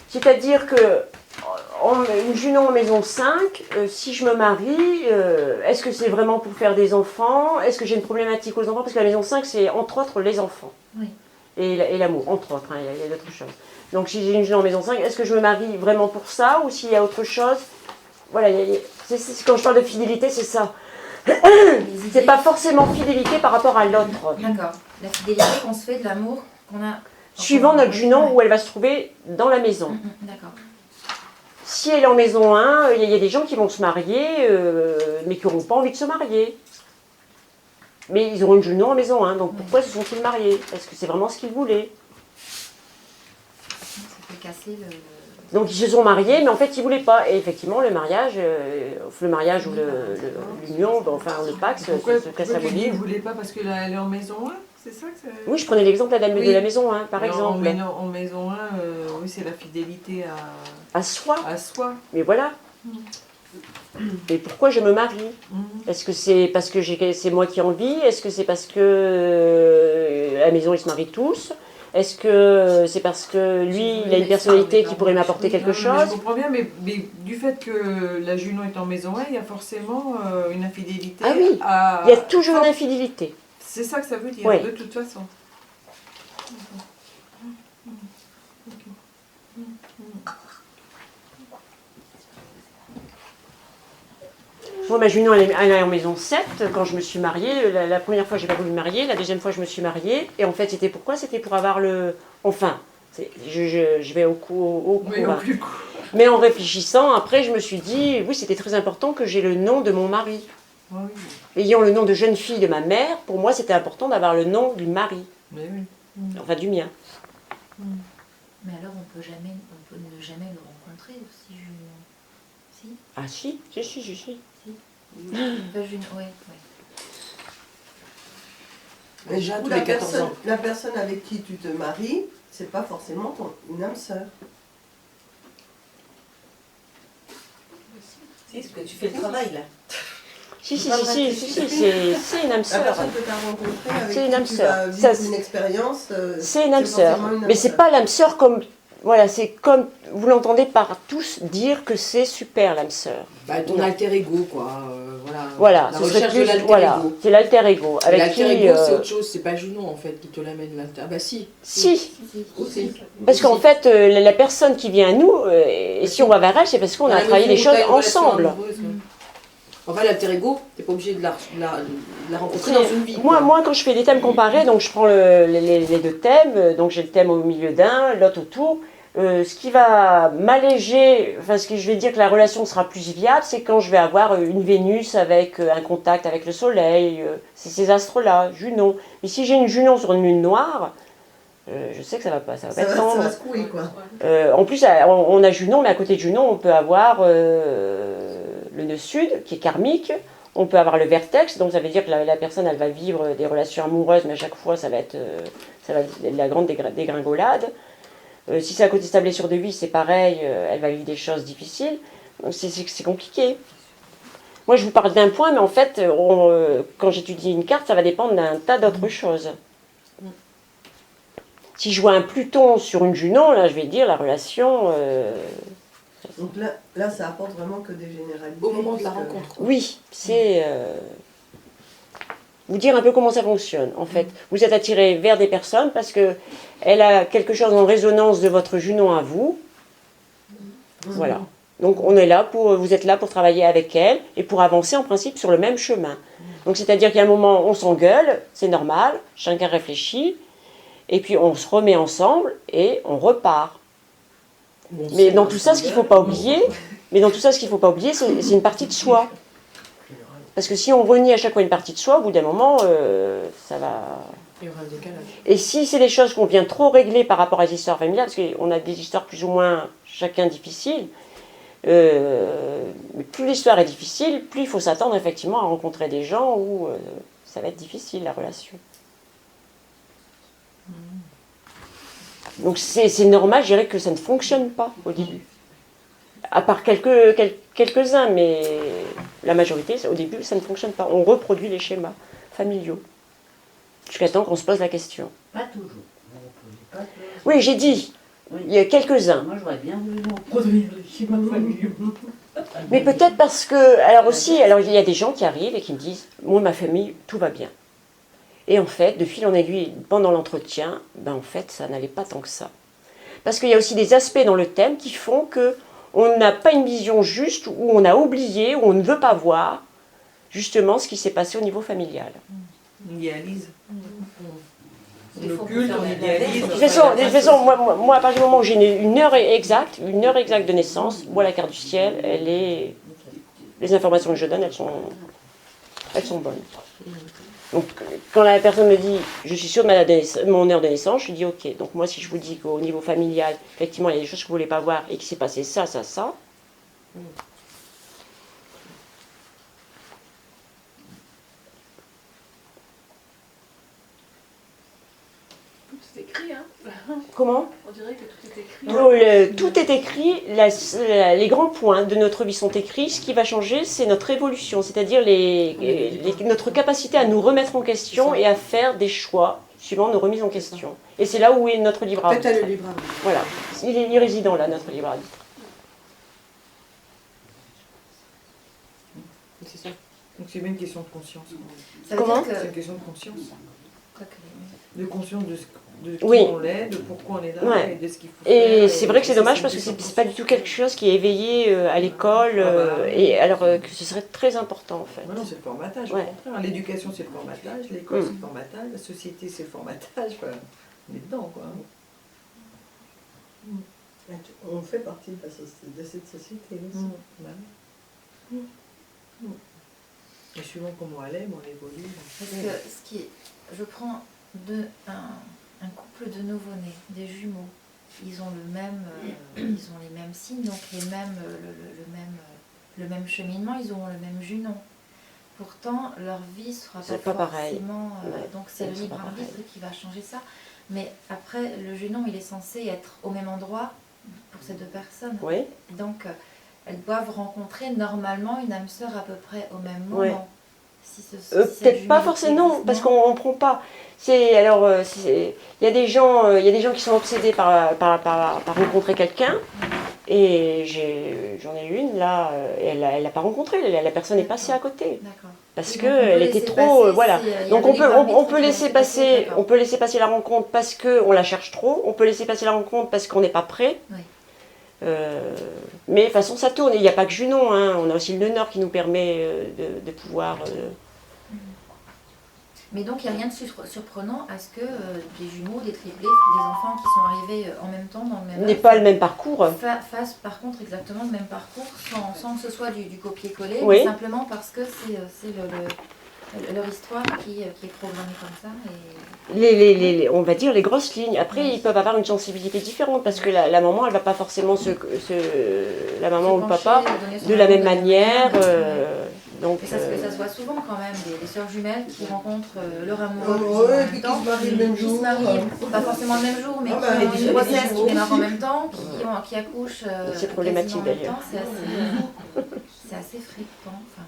C'est-à-dire que une junon en maison 5, si je me marie, est-ce que c'est vraiment pour faire des enfants? Est-ce que j'ai une problématique aux enfants? Parce que la maison 5, c'est entre autres les enfants. Oui. Et l'amour, entre autres, hein, il y a d'autres choses. Donc si j'ai une junon en maison 5, est-ce que je me marie vraiment pour ça? Ou s'il y a autre chose? Voilà, quand je parle de fidélité, c'est ça. C'est pas forcément fidélité par rapport à l'autre. D'accord. La fidélité qu'on se fait de l'amour qu'on a. Suivant notre junon où elle va se trouver dans la maison. D'accord. Si elle est en maison 1, il y a des gens qui vont se marier, mais qui n'auront pas envie de se marier. Mais ils auront une junon en maison 1, donc pourquoi se sont-ils mariés? Est-ce que c'est vraiment ce qu'ils voulaient? Ça fait casser le. Donc ils se sont mariés, mais en fait ils ne voulaient pas. Et effectivement, le mariage ou l'union, enfin le Pax, se casse la Tu dis bouille. vous voulez pas parce qu'elle est en maison 1, c'est ça que c'est... Oui, je prenais l'exemple de Oui. la maison 1, par exemple. En maison 1, oui, c'est la fidélité À soi. à soi. Mais voilà. Et pourquoi je me marie? Mhm. Est-ce que c'est parce que c'est moi qui en vis? Est-ce que c'est parce que à la maison ils se marient tous? Est-ce que c'est parce que lui, il a une personnalité qui pourrait m'apporter quelque Mais chose? je comprends bien, mais du fait que la junon est en maison 1, il y a forcément une infidélité. Ah oui, il y a toujours une infidélité. C'est ça que ça veut dire, Oui. de toute façon. Moi, ma junon, elle est en maison 7 quand je me suis mariée. La première fois, j'ai pas voulu me marier. La deuxième fois, je me suis mariée. Et en fait, c'était pourquoi? C'était pour avoir le... Enfin, je vais au coup. Oui, hein. au plus coup. Mais en réfléchissant, après, je me suis dit, oui, c'était très important que j'ai le nom de mon mari. Oui. Ayant le nom de jeune fille de ma mère, pour moi, c'était important d'avoir le nom du mari. Mais oui. Enfin, du mien. Mais alors on peut ne jamais le rencontrer aussi, Julien. Si? Ah si. Pas Julien, oui. Déjà, Ou tous les 14 ans. la personne avec qui tu te maries, c'est pas forcément une âme sœur. Si, parce que tu fais le travail là. Si, c'est une âme La sœur. personne que tu as rencontrée avec C'est une âme qui tu sœur. vas Ça, vivre une expérience, C'est une âme sœur. forcément une âme Mais c'est sœur. pas l'âme sœur comme... Voilà, c'est comme vous l'entendez par tous dire que c'est super l'âme sœur. Bah, ton alter ego, quoi. Voilà. Voilà, La ce serait recherche de plus... l'alter Voilà, ego. c'est l'alter ego. Avec L'alter qui... ego, c'est autre chose. C'est pas Junon, en fait, qui te l'amène, l'alter. Ah bah si. Si, Aussi. parce qu'en fait, la personne qui vient à nous, et si on va vers elle, c'est parce qu'on a travaillé les choses ensemble. Enfin, l'alter ego, t'es pas obligé de la rencontrer C'est- dans une vie. Moi, quoi. moi, quand je fais des thèmes comparés, donc je prends les deux thèmes, donc j'ai le thème au milieu d'un, l'autre autour. Ce qui va m'alléger, enfin ce que je vais dire que la relation sera plus viable, c'est quand je vais avoir une Vénus avec un contact avec le Soleil, c'est ces astres-là, Junon. Mais si j'ai une Junon sur une lune noire, je sais que ça va pas ça être va tendre. se couler quoi. En plus, on a Junon, mais à côté de Junon, on peut avoir le nœud sud, qui est karmique. On peut avoir le vertex, donc ça veut dire que la personne, elle va vivre des relations amoureuses, mais à chaque fois, ça va être la grande dégringolade. Si c'est à côté de sa blessure de vie, c'est pareil, elle va vivre des choses difficiles. Donc c'est compliqué. Moi, je vous parle d'un point, mais en fait, quand j'étudie une carte, ça va dépendre d'un tas d'autres choses. Si je vois un Pluton sur une Junon, là, je vais dire la relation... Donc là, ça apporte vraiment que des généralités. Au moment de la puisque- rencontre. quoi. Oui, c'est... vous dire un peu comment ça fonctionne, en fait. Vous êtes attiré vers des personnes parce qu'elle a quelque chose en résonance de votre junon à vous. Voilà. Donc vous êtes là pour travailler avec elle et pour avancer en principe sur le même chemin. Donc c'est-à-dire qu'il y a un moment, on s'engueule, c'est normal, chacun réfléchit, et puis on se remet ensemble et on repart. Mais dans tout ça, ce qu'il ne faut pas oublier, c'est une partie de soi. Parce que si on renie à chaque fois une partie de soi, au bout d'un moment, ça va... Il y aura un décalage. Et si c'est des choses qu'on vient trop régler par rapport à des histoires familiales, parce qu'on a des histoires plus ou moins chacun difficiles, plus l'histoire est difficile, plus il faut s'attendre effectivement à rencontrer des gens où ça va être difficile la relation. Donc c'est normal, je dirais que ça ne fonctionne pas au début. À part quelques-uns, mais la majorité, au début, ça ne fonctionne pas. On reproduit les schémas familiaux. Jusqu'à temps qu'on se pose la question. Pas toujours. Pas toujours. Oui, j'ai dit, Oui. il y a quelques-uns. Moi, j'aurais bien voulu reproduire les schémas familiaux. Mais peut-être parce que, alors il y a des gens qui arrivent et qui me disent, moi, ma famille, tout va bien. Et en fait, de fil en aiguille, pendant l'entretien, en fait, ça n'allait pas tant que ça. Parce qu'il y a aussi des aspects dans le thème qui font que on n'a pas une vision juste, où on a oublié, où on ne veut pas voir, justement, ce qui s'est passé au niveau familial. On idéalise. Des On fois, occulte, on peut on faire idéalise. De toute façon, moi, à partir du moment où j'ai une heure exacte de naissance, moi, la carte du ciel, les informations que je donne, elles sont bonnes. Donc, quand la personne me dit, je suis sûre de mon heure de naissance, je lui dis, ok. Donc, moi, si je vous dis qu'au niveau familial, effectivement, il y a des choses que vous ne voulez pas voir et qu'il s'est passé ça. Tout est écrit, hein. Comment ? On dirait que tout est écrit. Tout est écrit, les grands points de notre vie sont écrits. Ce qui va changer, c'est notre évolution, c'est-à-dire notre capacité à nous remettre en question et à faire des choix suivant nos remises en question. Et c'est là où est notre libre arbitre. Peut-être le libre arbitre. Voilà, il est résident là, notre libre arbitre. C'est ça. Donc c'est même une question de conscience. Ça veut Comment dire que... C'est une question de conscience. Quoi que- De conscience de qui Oui. on est, de pourquoi on est là Ouais. et de ce qu'il faut Et faire. c'est vrai que c'est dommage parce que une c'est pas du tout quelque chose qui est éveillé à l'école, et alors que ce serait très important en fait. Non, c'est le formatage, Ouais. au contraire. L'éducation, c'est le formatage, l'école, c'est le formatage, la société, c'est le formatage. Enfin, on est dedans, quoi. On fait partie de cette société aussi. Et suivant comment elle est, on évolue. Parce que je prends un couple de nouveau-nés, des jumeaux. Ils ont ils ont les mêmes signes, donc le même cheminement, ils auront le même junon. Pourtant, leur vie sera C'est pas pas pareil. forcément... Ouais, donc c'est le c'est libre pas arbitre pareil. qui va changer ça. Mais après, le junon, il est censé être au même endroit pour ces deux personnes. Oui. Donc, elles doivent rencontrer normalement une âme sœur à peu près au même moment. Ouais. Si Peut-être pas forcément, non, parce qu'on ne prend pas. Il y a des gens qui sont obsédés par rencontrer quelqu'un, et j'en ai une là, elle l'a pas rencontré, la personne est passée à côté. D'accord. Parce Oui, donc qu'elle était trop, voilà. Donc on peut laisser passer la rencontre parce qu'on la cherche trop, on peut laisser passer la rencontre parce qu'on n'est pas prêt. Oui. Mais de toute façon ça tourne, il n'y a pas que Junon, hein. On a aussi le nœud nord qui nous permet de pouvoir... Mais donc il n'y a rien de surprenant à ce que des jumeaux, des triplés, des enfants qui sont arrivés en même temps dans le même n'est pas le même parcours. fassent par contre exactement le même parcours sans que ce soit du copier-coller, Oui. mais simplement parce que c'est leur histoire qui est programmée comme ça. Et... On va dire les grosses lignes. Après, ils peuvent avoir une sensibilité différente parce que la maman, elle va pas forcément la maman ou le papa de la même manière. Donc, Et ça se voit souvent quand même, des sœurs jumelles qui rencontrent leur amoureux Et puis qui se marient le même qui se jour. marient, pas forcément le même jour, mais Ah qui bah, ont une grossesse qui aussi. démarre en même temps, qui accouchent C'est problématique, quasiment en même d'ailleurs. temps. C'est assez fréquent. Enfin,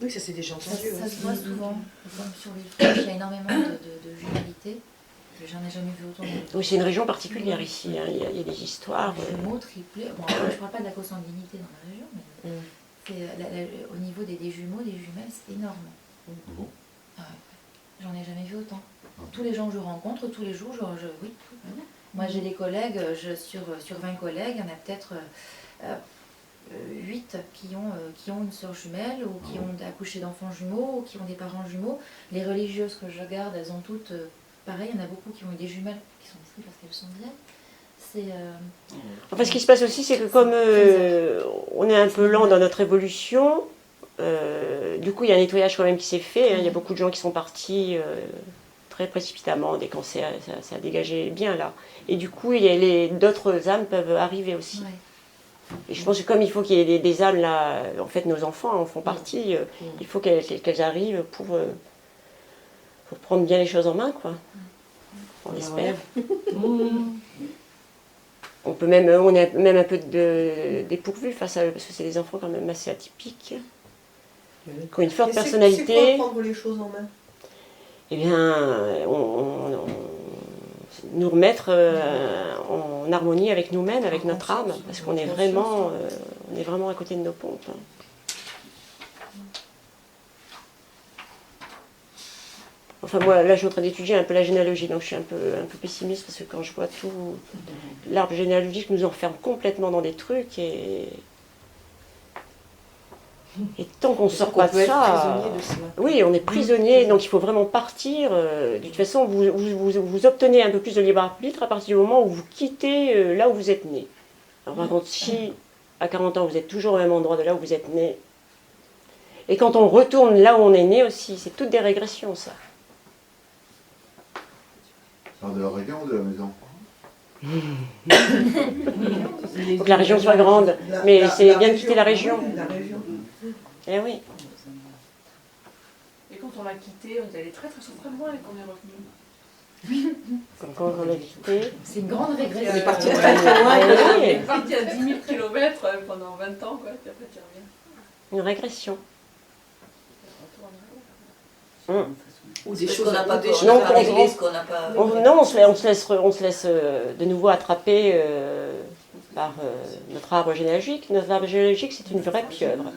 Oui, ça c'est déjà entendu. ça se voit souvent. Comme sur l'île, il y a énormément de jumélité. J'en ai jamais vu autant. oui, c'est une région particulière ici. Hein. Il y a des histoires. Jumeaux, triplés. Bon, après, je ne parle pas de la consanguinité dans la région, mais c'est au niveau des jumeaux, des jumelles, c'est énorme. Bon. Ah ouais. J'en ai jamais vu autant. Tous les gens que je rencontre, tous les jours, oui. Moi j'ai des collègues, sur 20 collègues, il y en a peut-être 8 qui ont une sœur jumelle ou qui ont accouché d'enfants jumeaux ou qui ont des parents jumeaux. Les religieuses que je garde, elles ont toutes, pareil, il y en a beaucoup qui ont eu des jumelles qui sont ici parce qu'elles sont vieilles. Enfin, ce qui se passe aussi, c'est que comme on est un peu lent dans notre évolution, du coup, il y a un nettoyage quand même qui s'est fait. Hein. Il y a beaucoup de gens qui sont partis très précipitamment dès qu'on ça a dégagé bien là. Et du coup, d'autres âmes peuvent arriver aussi. Ouais. Et je pense que comme il faut qu'il y ait des âmes là, en fait, nos enfants en font partie, il faut qu'elles arrivent pour prendre bien les choses en main, quoi. On espère. On est même un peu dépourvu face à eux, parce que c'est des enfants quand même assez atypiques, qui ont une forte personnalité. C'est quoi prendre les choses en main? Eh bien, nous remettre en harmonie avec nous-mêmes, avec notre âme, parce qu'on est vraiment à côté de nos pompes. Enfin, moi, là, je suis en train d'étudier un peu la généalogie, donc je suis un peu pessimiste, parce que quand je vois tout l'arbre généalogique nous enferme complètement dans des trucs, et tant qu'on ne sort pas de ça, oui, on est prisonnier, donc il faut vraiment partir. De toute façon, vous obtenez un peu plus de libre arbitre à partir du moment où vous quittez là où vous êtes né. Alors par contre, si à 40 ans vous êtes toujours au même endroit de là où vous êtes né, et quand on retourne là où on est né aussi, c'est toutes des régressions, ça. De la région ou de la maison? Il faut que la région soit grande, mais c'est bien de quitter la région. Eh oui. Et quand on l'a quitté, on allait très très loin et qu'on est revenu. Quand on l'a quitté. C'est une grande régression. On est parti très très loin. On est parti à 10 000 km pendant 20 ans, quoi, puis après tu reviens. Une régression. Ou des choses qu'on n'a pas réglées, ce qu'on n'a pas. Non, on se laisse de nouveau attraper par notre arbre généalogique. Notre arbre généalogique, c'est une vraie pieuvre.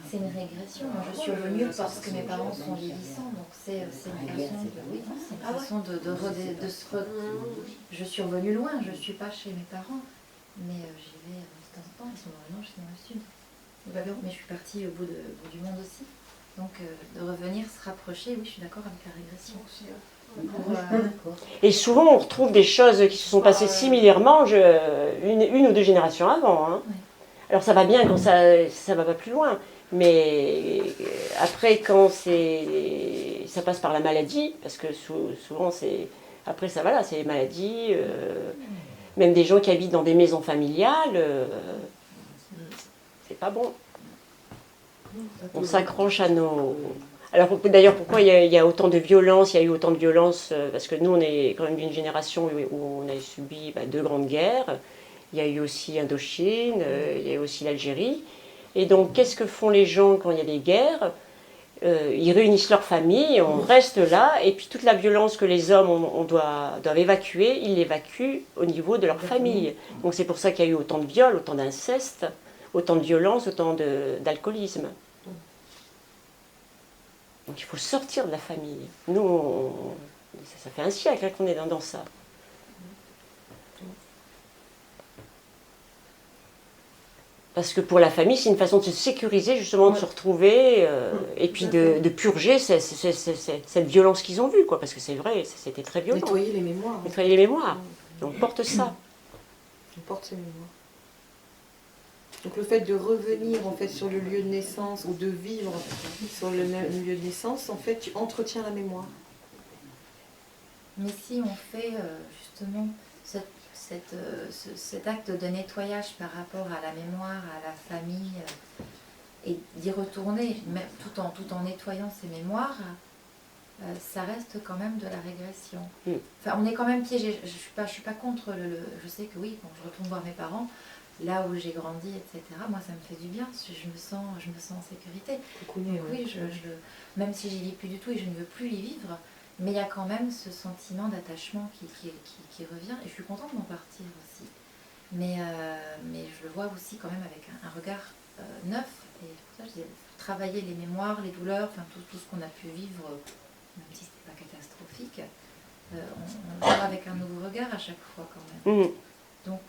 C'est une régression. Moi, je suis revenue parce que mes parents sont vieillissants, donc c'est une façon de se Je suis revenue loin, je ne suis pas chez mes parents, mais j'y vais de temps en temps. Ils sont dans le nord, je suis dans le sud. Mais je suis partie au bout du monde aussi. Donc, de revenir, se rapprocher, oui, je suis d'accord avec la régression. Et souvent, on retrouve des choses qui se sont passées similairement une ou deux générations avant. Hein. Oui. Alors, ça va bien quand ça va pas plus loin. Mais après, quand ça passe par la maladie, parce que souvent, après, ça va là, c'est les maladies, même des gens qui habitent dans des maisons familiales, c'est pas bon. On s'accroche à nos... Alors d'ailleurs, pourquoi il y a autant de violence? Il y a eu autant de violence parce que nous, on est quand même d'une génération où on a subi 2 grandes guerres. Il y a eu aussi Indochine, il y a eu aussi l'Algérie. Et donc, qu'est-ce que font les gens quand il y a des guerres? Ils réunissent leur famille, on reste là, et puis toute la violence que les hommes doivent évacuer, ils l'évacuent au niveau de leur famille. Donc c'est pour ça qu'il y a eu autant de viols, autant d'inceste, autant de violence, autant d'alcoolisme. Donc il faut sortir de la famille. Nous, ça fait un siècle qu'on est dans ça. Parce que pour la famille, c'est une façon de se sécuriser, justement, de se retrouver, et puis de purger cette violence qu'ils ont vue, quoi. Parce que c'est vrai, c'était très violent. Nettoyer les mémoires. Nettoyer les mémoires. On porte ça. On porte ces mémoires. Donc le fait de revenir en fait sur le lieu de naissance ou de vivre sur le lieu de naissance, en fait, tu entretiens la mémoire. Mais si on fait justement cet acte de nettoyage par rapport à la mémoire, à la famille, et d'y retourner, même tout en nettoyant ces mémoires, ça reste quand même de la régression. Enfin, on est quand même piégé. Je suis pas contre je sais que oui, quand je retourne voir mes parents, là où j'ai grandi, etc., moi ça me fait du bien, je me sens en sécurité. Oui, même si j'y vis plus du tout et je ne veux plus y vivre, mais il y a quand même ce sentiment d'attachement qui revient, et je suis contente d'en partir aussi. Mais je le vois aussi quand même avec un regard neuf, Et pour ça, je disais, travailler les mémoires, les douleurs, enfin tout ce qu'on a pu vivre, même si c'était pas catastrophique, on le voit avec un nouveau regard à chaque fois quand même. Mhm. Donc,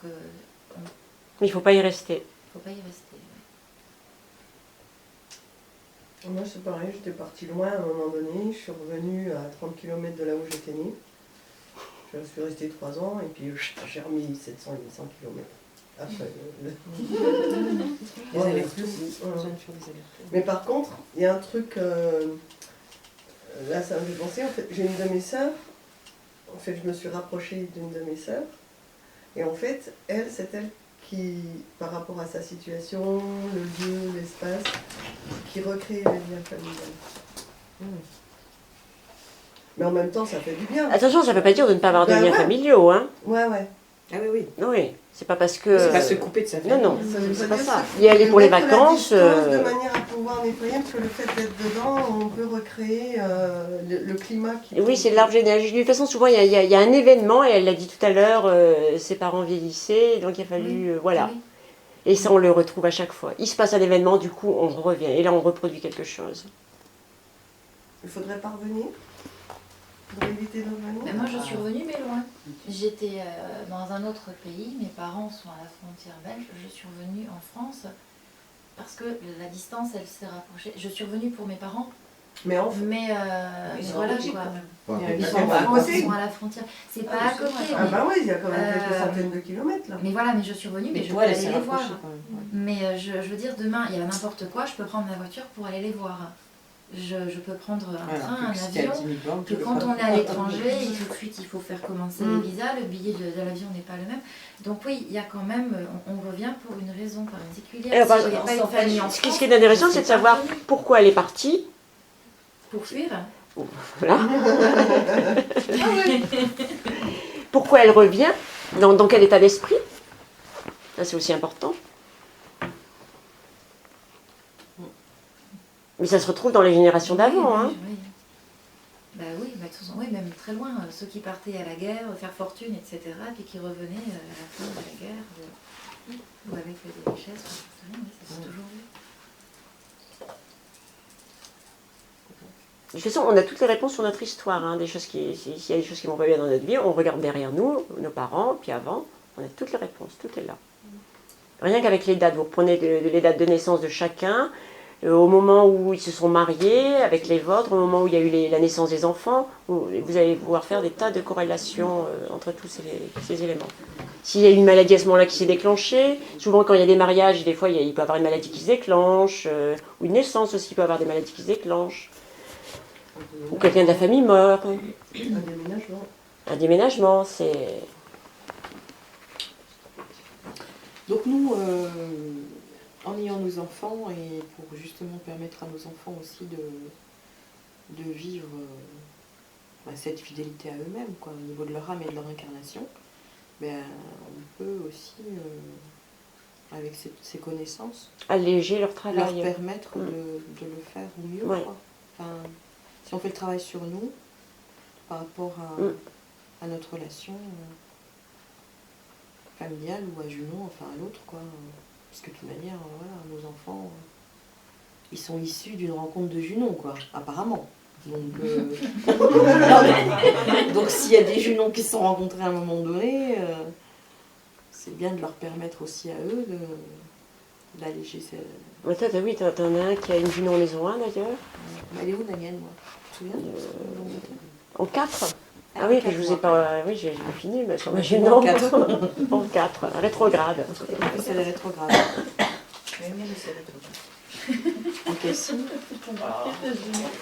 Il ne faut pas y rester. faut pas y rester. Ouais. Moi, c'est pareil, j'étais partie loin à un moment donné. Je suis revenue à 30 km de là où j'étais née. Je suis restée 3 ans et puis j'ai remis 700 et 800 km. Après, Les Ouais, allers-retours, plus, on a besoin de faire des allers-retours. Mais par contre, il y a un truc, là ça me fait penser, en fait, j'ai une de mes sœurs, en fait je me suis rapprochée d'une de mes sœurs, et en fait, elle, c'est elle qui, par rapport à sa situation, le lieu, l'espace, qui recrée le lien familial. Mais en même temps, ça fait du bien. Attention, ça ne veut pas dire de ne pas avoir de Ben liens ouais. familiaux. Hein. Ouais, ouais. Ah oui, oui. Oui, c'est pas parce que... C'est pas se couper de sa famille. Non, non, Ça veut c'est pas pas dire ça. se Y aller pour les mettre la vacances... distance de manière à pouvoir nettoyer, parce que le fait d'être dedans, on peut recréer le climat qui... Oui, c'est l'arbre généalogique. De toute façon, souvent, il y a un événement, et elle l'a dit tout à l'heure, ses parents vieillissaient, donc il a fallu... voilà. Oui. Et ça, on le retrouve à chaque fois. Il se passe un événement, du coup, on revient. Et là, on reproduit quelque chose. Il faudrait pas revenir pour éviter de revenir. Mais moi, je suis revenue, mais loin. J'étais dans un autre pays, mes parents sont à la frontière belge, je suis revenue en France parce que la distance, elle s'est rapprochée. Je suis revenue pour mes parents, Mais en mais Ils sont en voilà Belgique, quoi. quand même. Enfin, Ils faut sont, pas- en à France, côté. ils sont à la frontière. C'est pas à côté. Ah mais, bah oui, il y a quand même quelques Euh, centaines de kilomètres là. mais voilà, mais je suis revenue, mais je peux toi, elle aller s'est les voir. rapprochée quand même. Ouais. Mais je veux dire, demain, il y a n'importe quoi, je peux prendre ma voiture pour aller les voir. Je peux prendre un Voilà, train, un que si t'es à avion. 10 000 bornes, Que tu le quand feras. on est à l'étranger, tout de suite il faut faire commencer les visas, le billet de l'avion n'est pas le même. Donc oui, il y a quand même, on revient pour une raison particulière. Alors, Si j'avais pas une famille en Ce France, qui est intéressant, je c'est de serais savoir pas revenue. pourquoi elle est partie. Pour fuir. Voilà. Pourquoi elle revient, dans quel état d'esprit. Ça, c'est aussi important. Mais ça se retrouve dans les générations d'avant. Oui, Hein. oui. Bah oui, bah, de toute façon, oui, même très loin, ceux qui partaient à la guerre, faire fortune, etc., puis qui revenaient à la fin de la guerre, ou avec des richesses, ou j'en sais rien, oui, ça s'est toujours vu. De toute façon, on a toutes les réponses sur notre histoire. Hein. S'il y a des choses qui vont pas bien dans notre vie, on regarde derrière nous, nos parents, puis avant, on a toutes les réponses, tout est là. Rien qu'avec les dates, vous reprenez les dates de naissance de chacun, au moment où ils se sont mariés, avec les vôtres, au moment où il y a eu la naissance des enfants, vous allez pouvoir faire des tas de corrélations entre tous ces éléments. S'il y a une maladie à ce moment-là qui s'est déclenchée, souvent quand il y a des mariages, des fois il peut y avoir une maladie qui se déclenche, ou une naissance aussi peut avoir des maladies qui se déclenchent, ou quelqu'un de la famille meurt. Un déménagement. Un déménagement, c'est... Donc nous, en ayant nos enfants et pour justement permettre à nos enfants aussi de vivre cette fidélité à eux-mêmes, quoi, au niveau de leur âme et de leur incarnation, ben, on peut aussi, avec ces connaissances, alléger leur leur travail. permettre de le faire au mieux. Ouais. Quoi. Enfin, si on fait le travail sur nous, par rapport à notre relation familiale ou à Junon, enfin à l'autre, quoi. Parce que de toute manière, voilà, nos enfants, ils sont issus d'une rencontre de Junon, quoi, apparemment. Donc, donc s'il y a des Junons qui se sont rencontrés à un moment donné, c'est bien de leur permettre aussi à eux d'alléger ces... Mais toi, oui, t'en as un qui a une Junon en maison 1 d'ailleurs. Elle est où la mienne, moi? Tu te souviens? En 4. Ah en oui, quatre, je vous ai moi. pas... Oui, j'ai fini, mais sur ma En Junon. quatre. En 4, rétrograde. C'est les rétrogrades. Ok, si.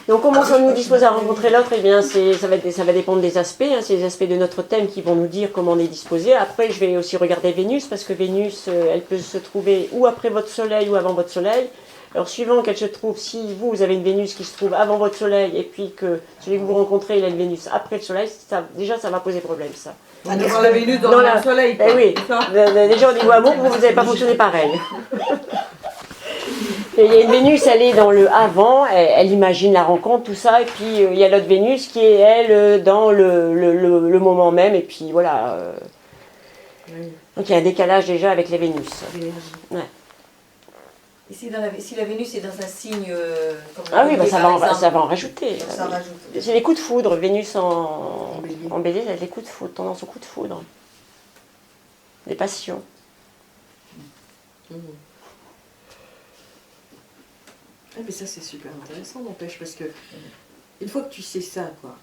Donc comment sommes-nous disposés à rencontrer l'autre? Eh bien, ça va dépendre des aspects. Hein. C'est les aspects de notre thème qui vont nous dire comment on est disposé. Après, je vais aussi regarder Vénus, parce que Vénus, elle peut se trouver ou après votre soleil ou avant votre soleil. Alors, suivant qu'elle se trouve, si vous avez une Vénus qui se trouve avant votre soleil, et puis que celui que vous rencontrez, il a une Vénus après le soleil, déjà, ça va poser problème, ça. D'avoir la Vénus dans le soleil, quoi. Eh oui, C'est ça déjà au niveau amour, vous n'avez pas fonctionné pareil. Et il y a une Vénus, elle est dans le avant, elle imagine la rencontre, tout ça, et puis il y a l'autre Vénus qui est, elle, dans le moment même, et puis voilà. Oui. Donc il y a un décalage déjà avec les Vénus. L'énergie. Ouais. Et si la Vénus est dans un signe comme Ah le oui, bah, bélier, ça, par va exemple, ça va en rajouter. Ça rajoute. C'est les coups de foudre. Vénus En bélier. en bélier, c'est les coups de foudre, tendance aux coups de foudre. Les passions. Mhm. Ah, mais ça c'est super intéressant, n'empêche, parce que une fois que tu sais ça, quoi,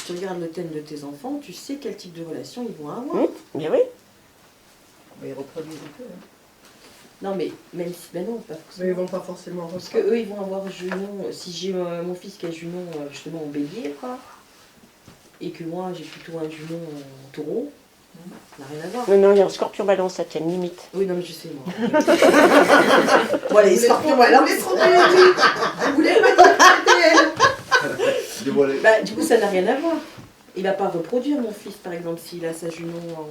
tu regardes le thème de tes enfants, tu sais quel type de relation ils vont avoir. Bien oui. Mais ils reproduisent un peu. Hein. Non, mais même si, ben non, pas Mais forcément. ils vont pas forcément Parce que eux, ils vont avoir Junon, si j'ai mon fils qui a Junon justement en bélier, quoi, et que moi j'ai plutôt un Junon en taureau, ça n'a rien à voir. Non, non, il y a un scorpion balance, ça tient limite. Oui, non, mais je sais, moi. Bon, allez, scorpion, Elle voilà. voulait se tromper les deux. Elle voulait pas dire que c'était elle. Dévoilé. Bah, du coup, ça n'a rien à voir. Il va pas reproduire, mon fils, par exemple, s'il a sa Junon en...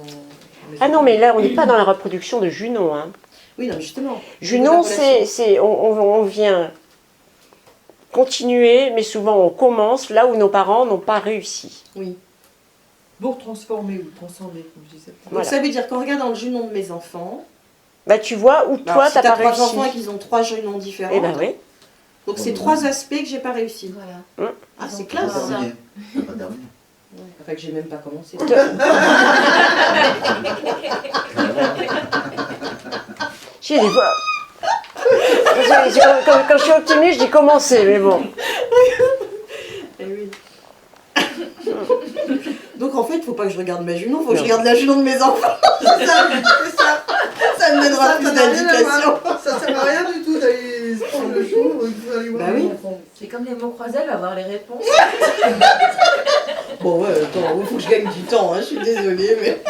Ah non, mais là, on n'est pas dans la reproduction de Junon. Hein. Oui, non, justement. Junon, La relation. on vient continuer, mais souvent on commence là où nos parents n'ont pas réussi. Oui. Pour transformer ou transcender, comme je disais. Donc Voilà. ça veut dire qu'en regardant le Junon de mes enfants, Bah tu vois où toi, alors, si t'as t'as pas 3 réussi. enfants et qu'ils ont 3 Junons différents, Eh ben oui. donc c'est 3 aspects que j'ai pas réussi. Voilà. Ah, Ils c'est ont classe. pas- Terminé. T'as pas terminé. Ouais, enfin que j'ai même pas commencé. J'ai des fois. Quand je suis optimiste, je dis commencer, mais bon. Eh oui. Donc en fait, il faut pas que je regarde ma Junon, faut que je regarde la Junon de mes enfants. C'est ça, c'est ça. Ça me donnera Ça plus n'a rien à d'indications. voir. Ça sert à rien du tout d'aller se prendre le chou, il faut aller voir Bah les oui. enfants. C'est comme les mots croisés, elle va avoir les réponses. Bon ouais, attends, il faut que je gagne du temps, hein, je suis désolée, mais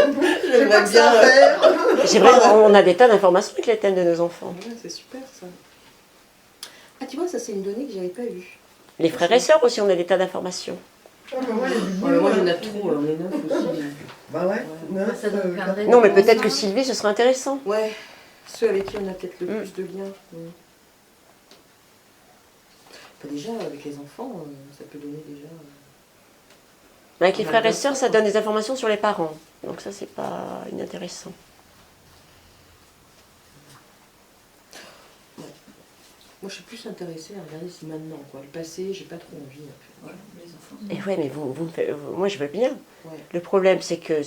J'ai j'aimerais pas que ça bien... à faire. C'est vrai, on a des tas d'informations avec les thèmes de nos enfants. Ouais, c'est super ça. Ah tu vois, ça c'est une donnée que j'avais pas vue. Les frères et sœurs aussi, on a des tas d'informations. Ah, bah ouais, il y a du Ouais, boulot, moi il y en a hein. trop, on est 9 aussi. Bah ouais, neuf, Ça donne plein de quatre. Non, mais peut-être que Sylvie, ce serait intéressant. Ouais, ceux avec qui on a peut-être le plus de liens. Bah, déjà, avec les enfants, ça peut donner déjà... Mais avec les On a frères et bien sœurs, ça, ça quoi. donne des informations sur les parents. Donc ça, c'est pas inintéressant. Moi je suis plus intéressée à regarder si maintenant, quoi. Le passé, j'ai pas trop envie. Voilà, les enfants. Et ouais, mais moi, je veux bien. Ouais. Le problème, c'est que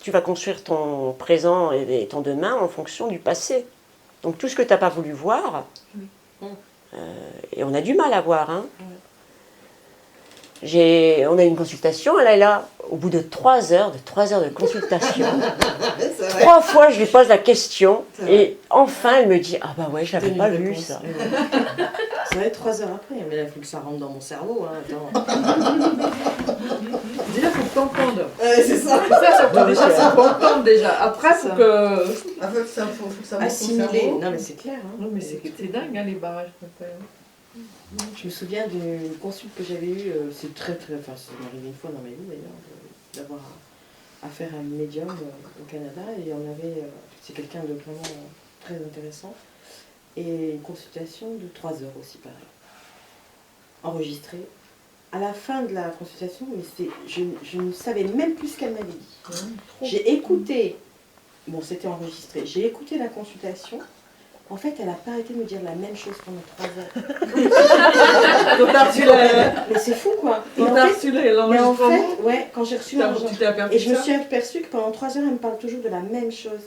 tu vas construire ton présent et ton demain en fonction du passé. Donc tout ce que tu n'as pas voulu voir, et on a du mal à voir. Hein. On a eu une consultation, elle est là, au bout de 3 heures de consultation. C'est vrai. 3 fois, je lui pose la question, C'est vrai. et enfin, elle me dit « Ah bah ouais, je l'avais T'as pas une vu, réponse. ça. Ça va être 3 heures après, mais là il faut que ça rentre dans mon cerveau. Hein. Attends. Déjà, il faut que t'entendes. Ouais, c'est ça. C'est ça, surtout, déjà, il faut entendre déjà. Après, faut que... Ah, faut que ça monte au Assimiler. cerveau. Non mais c'est clair. Hein. Non, mais c'est dingue, hein, les barrages qu'on fait. Je me souviens d'une consulte que j'avais eue, c'est très, enfin c'est arrivé une fois dans ma vie d'ailleurs, d'avoir affaire à une médium au Canada, et on avait, c'est quelqu'un de vraiment très intéressant, et une consultation de 3 heures aussi pareil, enregistrée. À la fin de la consultation, mais je ne savais même plus ce qu'elle m'avait dit. J'ai écouté, bon c'était enregistré, j'ai écouté la consultation. En fait, elle n'a pas arrêté de me dire la même chose pendant 3 heures. Donc, t'as reçu Mais c'est fou, quoi. Et Donc, en t'as fait, reçu mais en l'enregistrement. fait, ouais, quand j'ai reçu Tu l'enregistrement, t'es aperçu et je me ça suis aperçue que pendant 3 heures, elle me parle toujours de la même chose.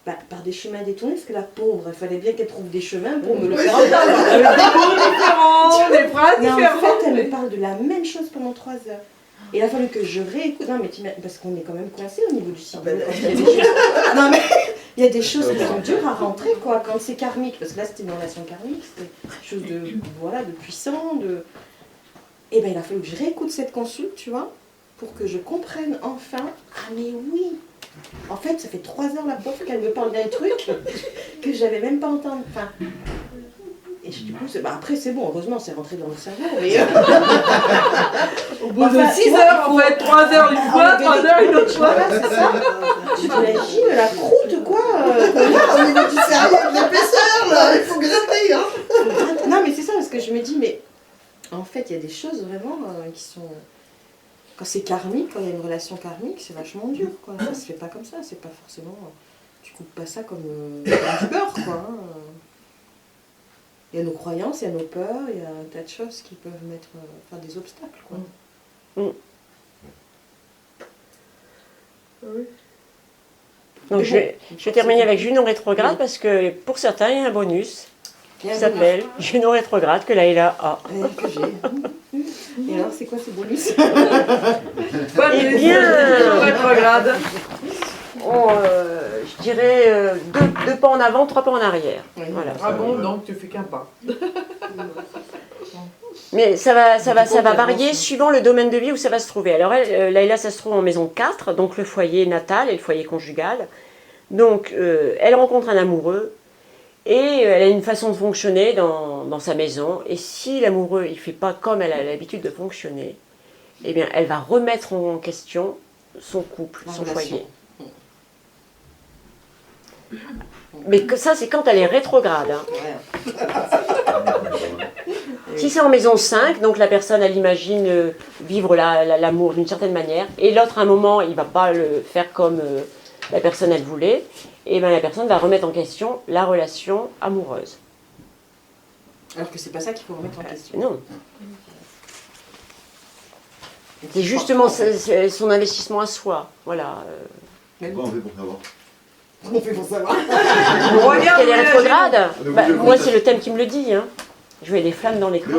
Bah, par des chemins détournés, parce que la pauvre, il fallait bien qu'elle trouve des chemins pour me le faire entendre. Avec des mots différents, des phrases Mais en différentes. fait, elle me parle de la même chose pendant 3 heures. Et il a fallu que je réécoute. Non, mais parce qu'on est quand même coincé au niveau du cycle. ben, Quand il y a des choses... Non, mais il y a des choses qui sont dures à rentrer, quoi, quand c'est karmique. Parce que là, c'était une relation karmique, c'était quelque chose de, voilà, de puissant. Et ben, il a fallu que je réécoute cette consulte, tu vois, pour que je comprenne enfin. Ah, mais oui! En fait, ça fait 3 heures, la pauvre, qu'elle me parle d'un truc que j'avais même pas entendu. Enfin, et du coup, après, c'est bon, heureusement, c'est rentré dans le cerveau. Mais... Au bout de 6 heures, en fait, 3 heures une fois, 3 heures une autre fois. Voilà, c'est ça. Tu t'imagines la croûte, quoi. Au niveau du cerveau, de l'épaisseur, là, il faut gratter, hein. Non, mais c'est ça, parce que je me dis, mais en fait, il y a des choses vraiment qui sont. Quand c'est karmique, quand il y a une relation karmique, c'est vachement dur, quoi. Ça se fait pas comme ça, c'est pas forcément. Tu coupes pas ça comme du beurre, quoi. Hein. Il y a nos croyances, il y a nos peurs, il y a un tas de choses qui peuvent faire des obstacles. Quoi. Donc je vais terminer avec Junon rétrograde parce que pour certains, il y a un bonus qui s'appelle Junon rétrograde que Laïla a. Que j'ai. Et alors, c'est quoi ce bonus? Eh bien, rétrograde. Je dirais deux pas en avant, 3 pas en arrière. Voilà. Ah bon, donc tu fais qu'un pas. Mais ça va varier suivant le domaine de vie où ça va se trouver. Alors Laïla, ça se trouve en maison 4, donc le foyer natal et le foyer conjugal. Donc elle rencontre un amoureux et elle a une façon de fonctionner dans sa maison. Et si l'amoureux il ne fait pas comme elle a l'habitude de fonctionner, eh bien elle va remettre en question son couple, son foyer. Mais que ça, c'est quand elle est rétrograde. Hein. Si c'est en maison 5, donc la personne, elle imagine vivre l'amour d'une certaine manière, et l'autre, à un moment, il ne va pas le faire comme la personne, elle voulait, et bien la personne va remettre en question la relation amoureuse. Alors que c'est pas ça qu'il faut remettre en question. Non. C'est justement son investissement à soi. Voilà. Comment on fait pour savoir? On fait pour savoir. Qu'elle est rétrograde. Moi, c'est le thème qui me le dit. Hein. Je vois des flammes dans l'écran.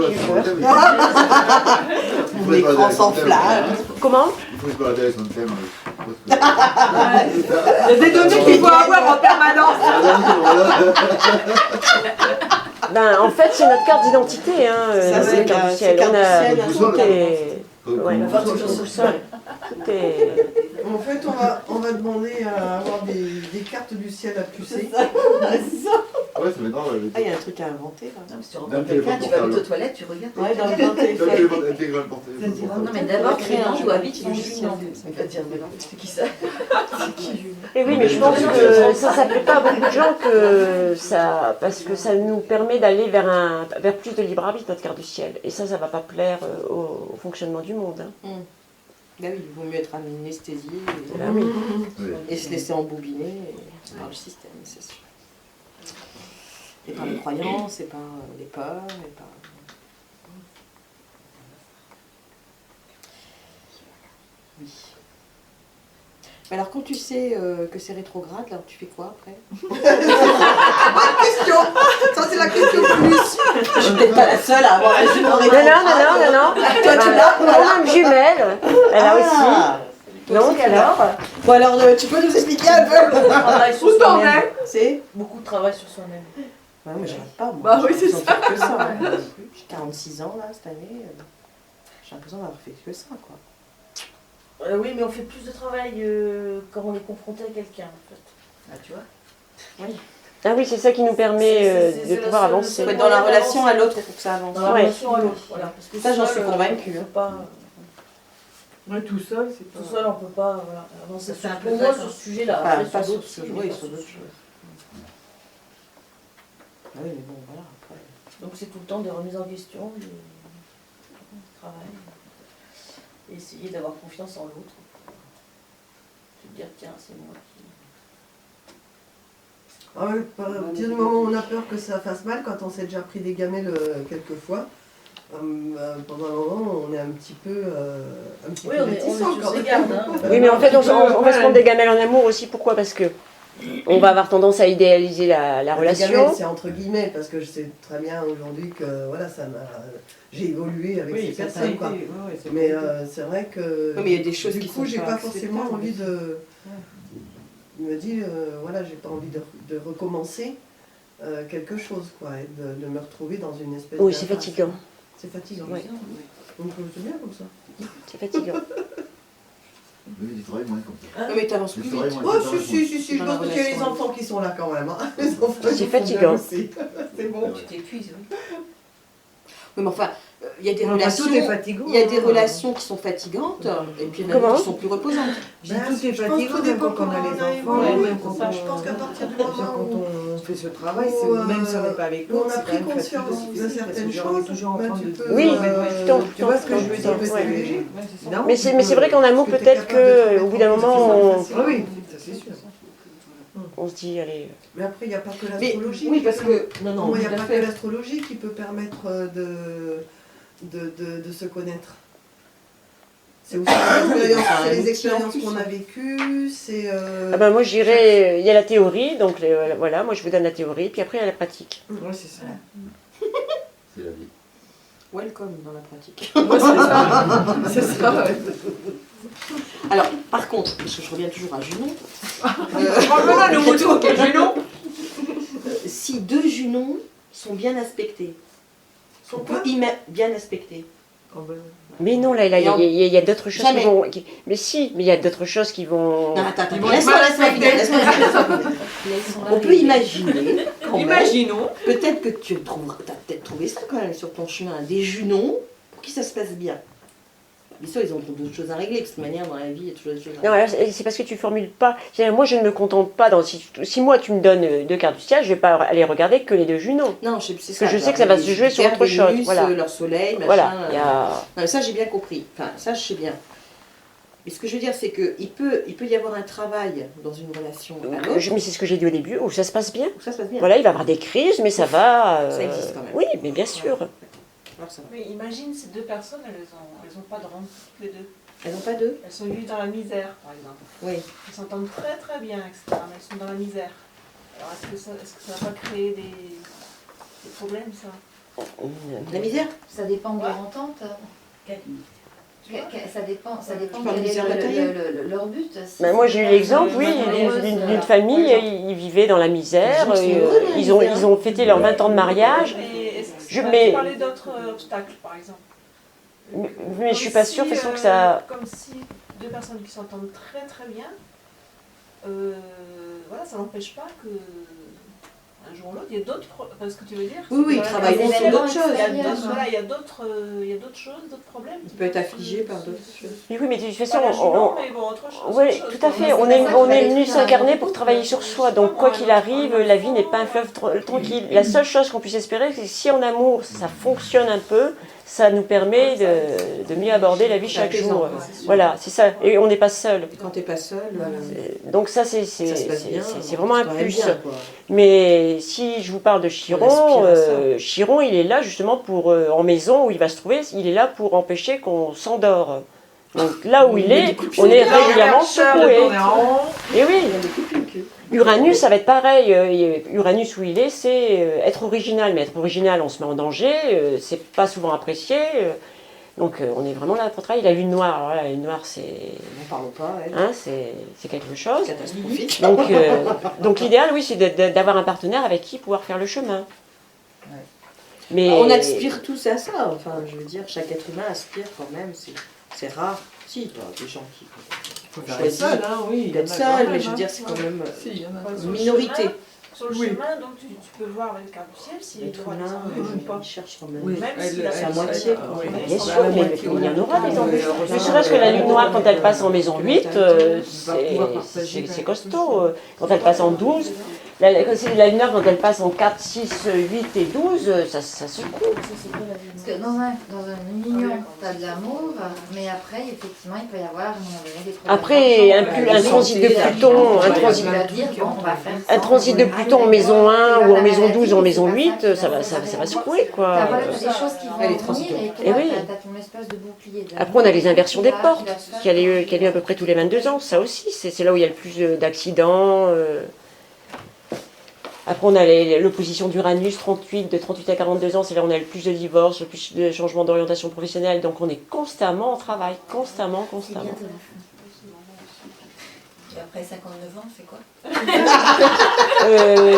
L'écran s'enflamme. Comment? Il faut se balader avec son thème. Il y a des données qu'il faut avoir en permanence. En fait, c'est notre carte d'identité. Hein, ça, c'est la carte du ciel. On a tout seul. En fait, on va demander à avoir des cartes du ciel à pucer. Ouais, c'est maintenant. Ah, il y a un truc à inventer là. Non, mais si tu rencontres quelqu'un, tu vas vite aux toilettes, tu regardes. Ouais, dans le téléphone. Non, mais d'abord, créant, tu habites son Junon. Il va dire, mais non, c'est qui ça? Et oui, mais je pense que ça ne plaît pas à beaucoup de gens parce que ça nous permet d'aller vers plus de libre arbitre, notre carte du ciel. Et ça ne va pas plaire au fonctionnement du monde. Hein. Ben oui, il vaut mieux être anesthésié et se laisser embobiner par le système, c'est sûr. Et par les croyances, et par les peurs, et par... Oui. Alors quand tu sais que c'est rétrograde, alors tu fais quoi après? Bonne question. Ça c'est la question plus. Je suis peut-être pas la seule à avoir un jumeau rétrograde. Non. Toi tu l'as? On a une jumelle. Elle a aussi. Donc alors. Bon alors tu peux nous expliquer un peu? Où t'en es? C'est Beaucoup de travail sur soi-même. ouais, mais j'arrête pas moi. Bah oui, c'est ça. Que ça hein. J'ai 46 ans là cette année. J'ai l'impression d'avoir fait que ça quoi. Oui, mais on fait plus de travail quand on est confronté à quelqu'un, en fait. Ah, tu vois? Oui. Ah oui, c'est ça qui nous permet de pouvoir avancer. Faut être dans la relation à l'autre pour que ça avance. Dans la relation à l'autre, voilà. Parce que Ça, j'en seul, suis convaincue. on peut pas, Ouais, tout seul, c'est pas... tout seul, on peut pas avancer. C'est un peu Pour moi, ça, sur ce sujet-là. Pas, Après, pas sur sur d'autres ce sujets, oui, pas sur d'autres ce choses. Ah oui, mais bon, voilà, après. Donc c'est tout le temps des remises en question, du travail. Et essayer d'avoir confiance en l'autre. Se dire, tiens, c'est moi qui... Ah ouais, à partir du moment où on a peur que ça fasse mal, quand on s'est déjà pris des gamelles quelques fois, pendant un moment, on est un petit peu Oui, on est réticent sur quand ses même. gardes. Hein. Oui, mais en fait, on va se prendre des gamelles en amour aussi. Pourquoi? Parce que on va avoir tendance à idéaliser la Les relation. gamelles, c'est entre guillemets, parce que je sais très bien aujourd'hui que voilà, j'ai évolué avec ces personnes. Quoi. Mais c'est vrai que Oui, mais il y a des choses du qui coup, sont j'ai pas pas forcément acceptables. envie de... Je me dis, voilà, j'ai pas envie de recommencer quelque chose, quoi, et de me retrouver dans une espèce Oui, c'est d'impasse. fatigant. C'est fatigant. Ouais. Donc c'est bien comme ça. C'est fatigant. Oui, tu travailles moins comme ça. Non, mais t'avances plus Tu vite. travailles moins. Oh, si, je Dans la pense qu'il y a les relation. enfants qui sont là quand même. Hein. Les enfants, C'est ils font fatigant. bien aussi. C'est bon. Tu t'épuises, oui. Oui, mais enfin, il y a des Enfin, relations... tout est fatigant. Il y a des relations qui sont fatigantes, et puis il y en a Comment qui sont plus reposantes. Tout est je pense fatigant, tout même dépend quand on a comment les on a enfants, évolué. même quand Je pense qu'à partir du Quand moment où on fait ce travail, où, même si on n'est pas avec où l'autre, on a c'est quand pris même conscience fatigant, de parce que certaines on est choses, toujours en ben, train tu de... peux, Oui, tu vois ce que je veux dire, ouais. c'est léger. Mais c'est vrai qu'en amour, peut-être qu'au bout d'un moment, Ah oui, ça c'est sûr. on se dit, allez... Mais après, il n'y a pas que Mais, l'astrologie. oui, parce que. Non, non, Moi, il n'y a tout à pas fait. que l'astrologie qui peut permettre de se connaître. C'est aussi les expériences qu'on a vécues, c'est... Ah ben moi je dirais, il y a la théorie, donc voilà, moi je vous donne la théorie, puis après il y a la pratique. Oui, c'est ça. C'est la vie. Welcome dans la pratique. Ouais, c'est ça. C'est ça, ouais. Alors, par contre, parce que je reviens toujours à Junon. Revenons à nos moutons, ok, Junon. Si deux Junons sont bien aspectés, on peut bien aspectés. Mais non, là, il y a d'autres choses Jamais. qui vont... Mais si, mais il y a d'autres choses qui vont... Non, attends, Ils vont laisse-moi être mal finir, laisse-moi finir. On peut imaginer, quand même, Imaginons. peut-être que tu as peut-être trouvé ça quand même sur ton chemin, des Junons pour qui ça se passe bien. Bien sûr, ils ont d'autres choses à régler, parce que de toute manière, dans la vie, il y a toujours des choses à Non, régler. alors, c'est parce que tu formules pas... Moi, je ne me contente pas, si moi tu me donnes 2 cartes du ciel, je vais pas aller regarder que les 2 jumeaux. Non, c'est ça. Parce que je sais que ça va se jouer sur autre chose, voilà. Leur soleil, machin. Voilà, il y a... Non, mais ça, j'ai bien compris. Enfin, ça, je sais bien. Mais ce que je veux dire, c'est qu'il peut y avoir un travail dans une relation à l'autre Mais c'est ce que j'ai dit au début, où ça se passe bien. où ça se passe bien. Voilà, il va y avoir des crises, mais ça va... Ça existe quand même. Oui, mais bien sûr. Alors, ça va. Mais imagine ces deux personnes, elles ont pas de rang, toutes les deux. Elles n'ont pas deux. Elles sont venues dans la misère, par exemple. Oui. Elles s'entendent très très bien, etc. Mais elles sont dans la misère. Alors est-ce que ça va pas créer des problèmes, ça? La misère. Ça dépend de leur entente. Tu vois Ça dépend Tu parles quel de est misère matérielle leur but. Si Ben, moi c'est j'ai eu des l'exemple, oui, personnes heureuses, d'une famille, par exemple. ils vivaient dans la misère, Des gens qui sont heureux dans la ils misère. ont fêté leurs 20 ans de mariage, Et est-ce que Je- ça mais- peut parler d'autres obstacles, par exemple? mais je suis pas sûre, de toute façon, que Comme ça... Comme si deux personnes qui s'entendent très très bien, voilà, ça n'empêche pas que un jour ou l'autre, il y a d'autres... Parce que tu veux dire... Oui, oui, ils voilà, travaillent des sur événements d'autres choses. Il y a extérieurs. d'autres, voilà, il y a d'autres choses, d'autres problèmes. Il peut être affligé par d'autres choses. Mais oui, mais de toute Pas façon, la jument, mais bon, autre chose. oui, autre chose, tout à quoi. fait, Mais on c'est est, pas ça on qu'il est fallait venu faire s'incarner avec pour nous. travailler sur soi, donc quoi qu'il arrive, la vie n'est pas un fleuve tranquille. La seule chose qu'on puisse espérer, c'est que si en amour ça fonctionne un peu, ça nous permet de mieux aborder la vie C'est chaque apaisant, jour. quoi, c'est sûr. Voilà, c'est ça, et on n'est pas seul. Et quand t'es pas seul, Donc ça, c'est ça se passe bien. vraiment un quand même plus. bien, quoi. Mais si je vous parle de aspire Chiron, à ça. Chiron, il est là justement pour, en maison où il va se trouver, il est là pour empêcher qu'on s'endort. Donc là où il est, on est régulièrement secoué. Et oui, Uranus, ça va être pareil. Uranus où il est, c'est être original. Mais être original, on se met en danger, c'est pas souvent apprécié. Donc on est vraiment là pour travailler. La lune noire, alors là, la lune noire, c'est N'en parlons pas, elle. hein, c'est quelque chose. Catastrophique. Donc l'idéal, oui, c'est d'avoir un partenaire avec qui pouvoir faire le chemin. Mais On aspire tous à ça, enfin, je veux dire, chaque être humain aspire quand même, c'est rare. Si, des gens qui Faut choisissent oui. d'être seuls, mais je veux dire, c'est quand même une minorité. Sur le chemin, donc tu peux voir avec le carte du ciel si L'être droit humain, ou pas. il cherche quand même. Oui. Même si c'est à moitié, quoi. bien sûr, mais il y en aura des embûches. Ne serait-ce que la lune noire, quand elle passe en maison 8, c'est costaud. Quand elle passe en 12, la lune noire, quand elle passe en 4, 6, 8 et 12, ça secoue. Parce que dans une union, tu as de l'amour, mais après, effectivement, il peut y avoir des problèmes. Après, un transit de Pluton, un transit de Pluton en maison 1 ou en maison 12 ou en maison 8, ça va secouer, quoi. T'as des choses qui vont Elle est venir transitoire. et toi, Eh oui. t'as ton espèce de bouclier. Après, on a les inversions des portes, qui a lieu à peu près tous les 22 ans. Ça aussi, c'est là où il y a le plus d'accidents. Après, on a l'opposition d'Uranus, 38, de 38 à 42 ans, c'est là où on a le plus de divorces, le plus de changements d'orientation professionnelle. Donc, on est constamment en travail, constamment. Et après 59 ans, c'est quoi?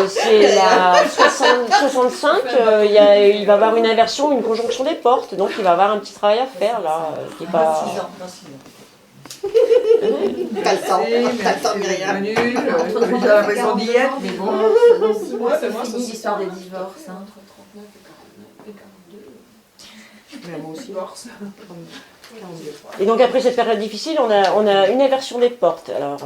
C'est la 65, il va y avoir une inversion, une conjonction des portes. Donc, il va y avoir un petit travail à faire, là, qui est pas... 6 ans, dans 6 ans. T'as le temps de rien. J'ai l'impression d'y être, mais bon. Dans 6 mois, c'est fini l'histoire des divorces. Hein. Mais moi aussi. 42. Et donc après cette période difficile, on a une inversion des portes. Alors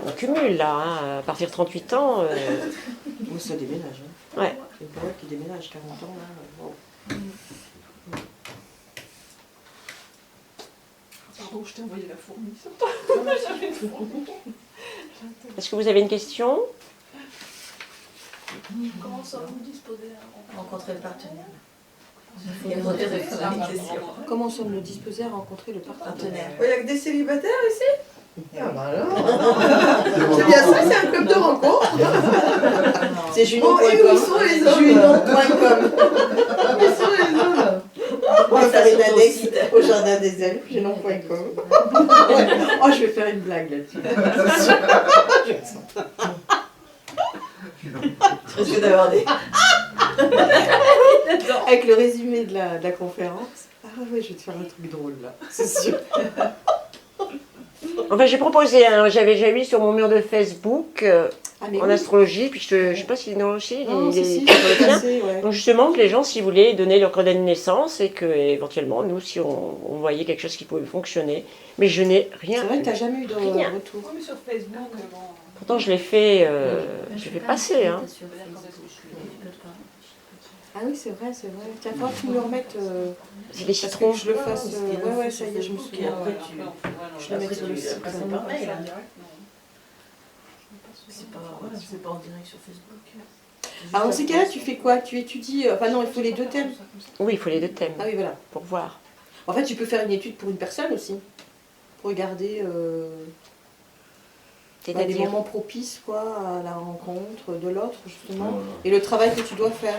on cumule là, hein, à partir de 38 ans. Moi, ça déménage. Hein. Ouais. C'est une période qui déménage, 40 ans. Là. Bon. Pardon, je t'ai envoyé la fourmi. J'avais une fourmi. Est-ce que vous avez une question? Comment sommes-nous disposés à Rencontrer le partenaire. Comment sommes-nous disposés à rencontrer le partenaire? Il n'y a que des célibataires ici? Ah bah alors. C'est bien ça, c'est un club de rencontre. C'est Bon, et où sont les hommes? Junon.com. Où sont les hommes? On va faire une annexe au jardin des elfes, junon.com. Oh, je vais faire une blague là-dessus. Je risque d'avoir des... Avec le résumé de la conférence. Ah ouais, je vais te faire un truc drôle là, c'est sûr. Enfin, j'ai proposé, j'avais déjà mis sur mon mur de Facebook Ah, mais en oui. astrologie, puis je sais pas s'il y en a aussi, Non, il est si, sur le tien. passé, ouais. Donc justement, que les gens, s'ils voulaient donner leur coordonnée de naissance et que éventuellement, nous, si on voyait quelque chose qui pouvait fonctionner, mais je n'ai rien. C'est vrai que t'as jamais eu de Rien. retour. Oui, mais sur Facebook, bon. Pourtant, je l'ai fait passer. Hein. Ah oui, c'est vrai, c'est vrai. Tiens, faut que tu me le remettes. C'est des Parce citrons. que je le fasse. Ouais, ça y est, je me souviens. Après, Ouais. Je le mets sur le site. C'est par mail. C'est pas en direct sur Facebook. Alors, dans ces cas-là, tu fais quoi? Tu étudies. Enfin, non, il faut les deux thèmes. Oui, il faut les deux thèmes Ah oui, voilà. pour voir. En fait, tu peux faire une étude pour une personne aussi. Pour regarder les C'est-à-dire, moments propices quoi, à la rencontre de l'autre, justement. Et le travail que tu dois faire.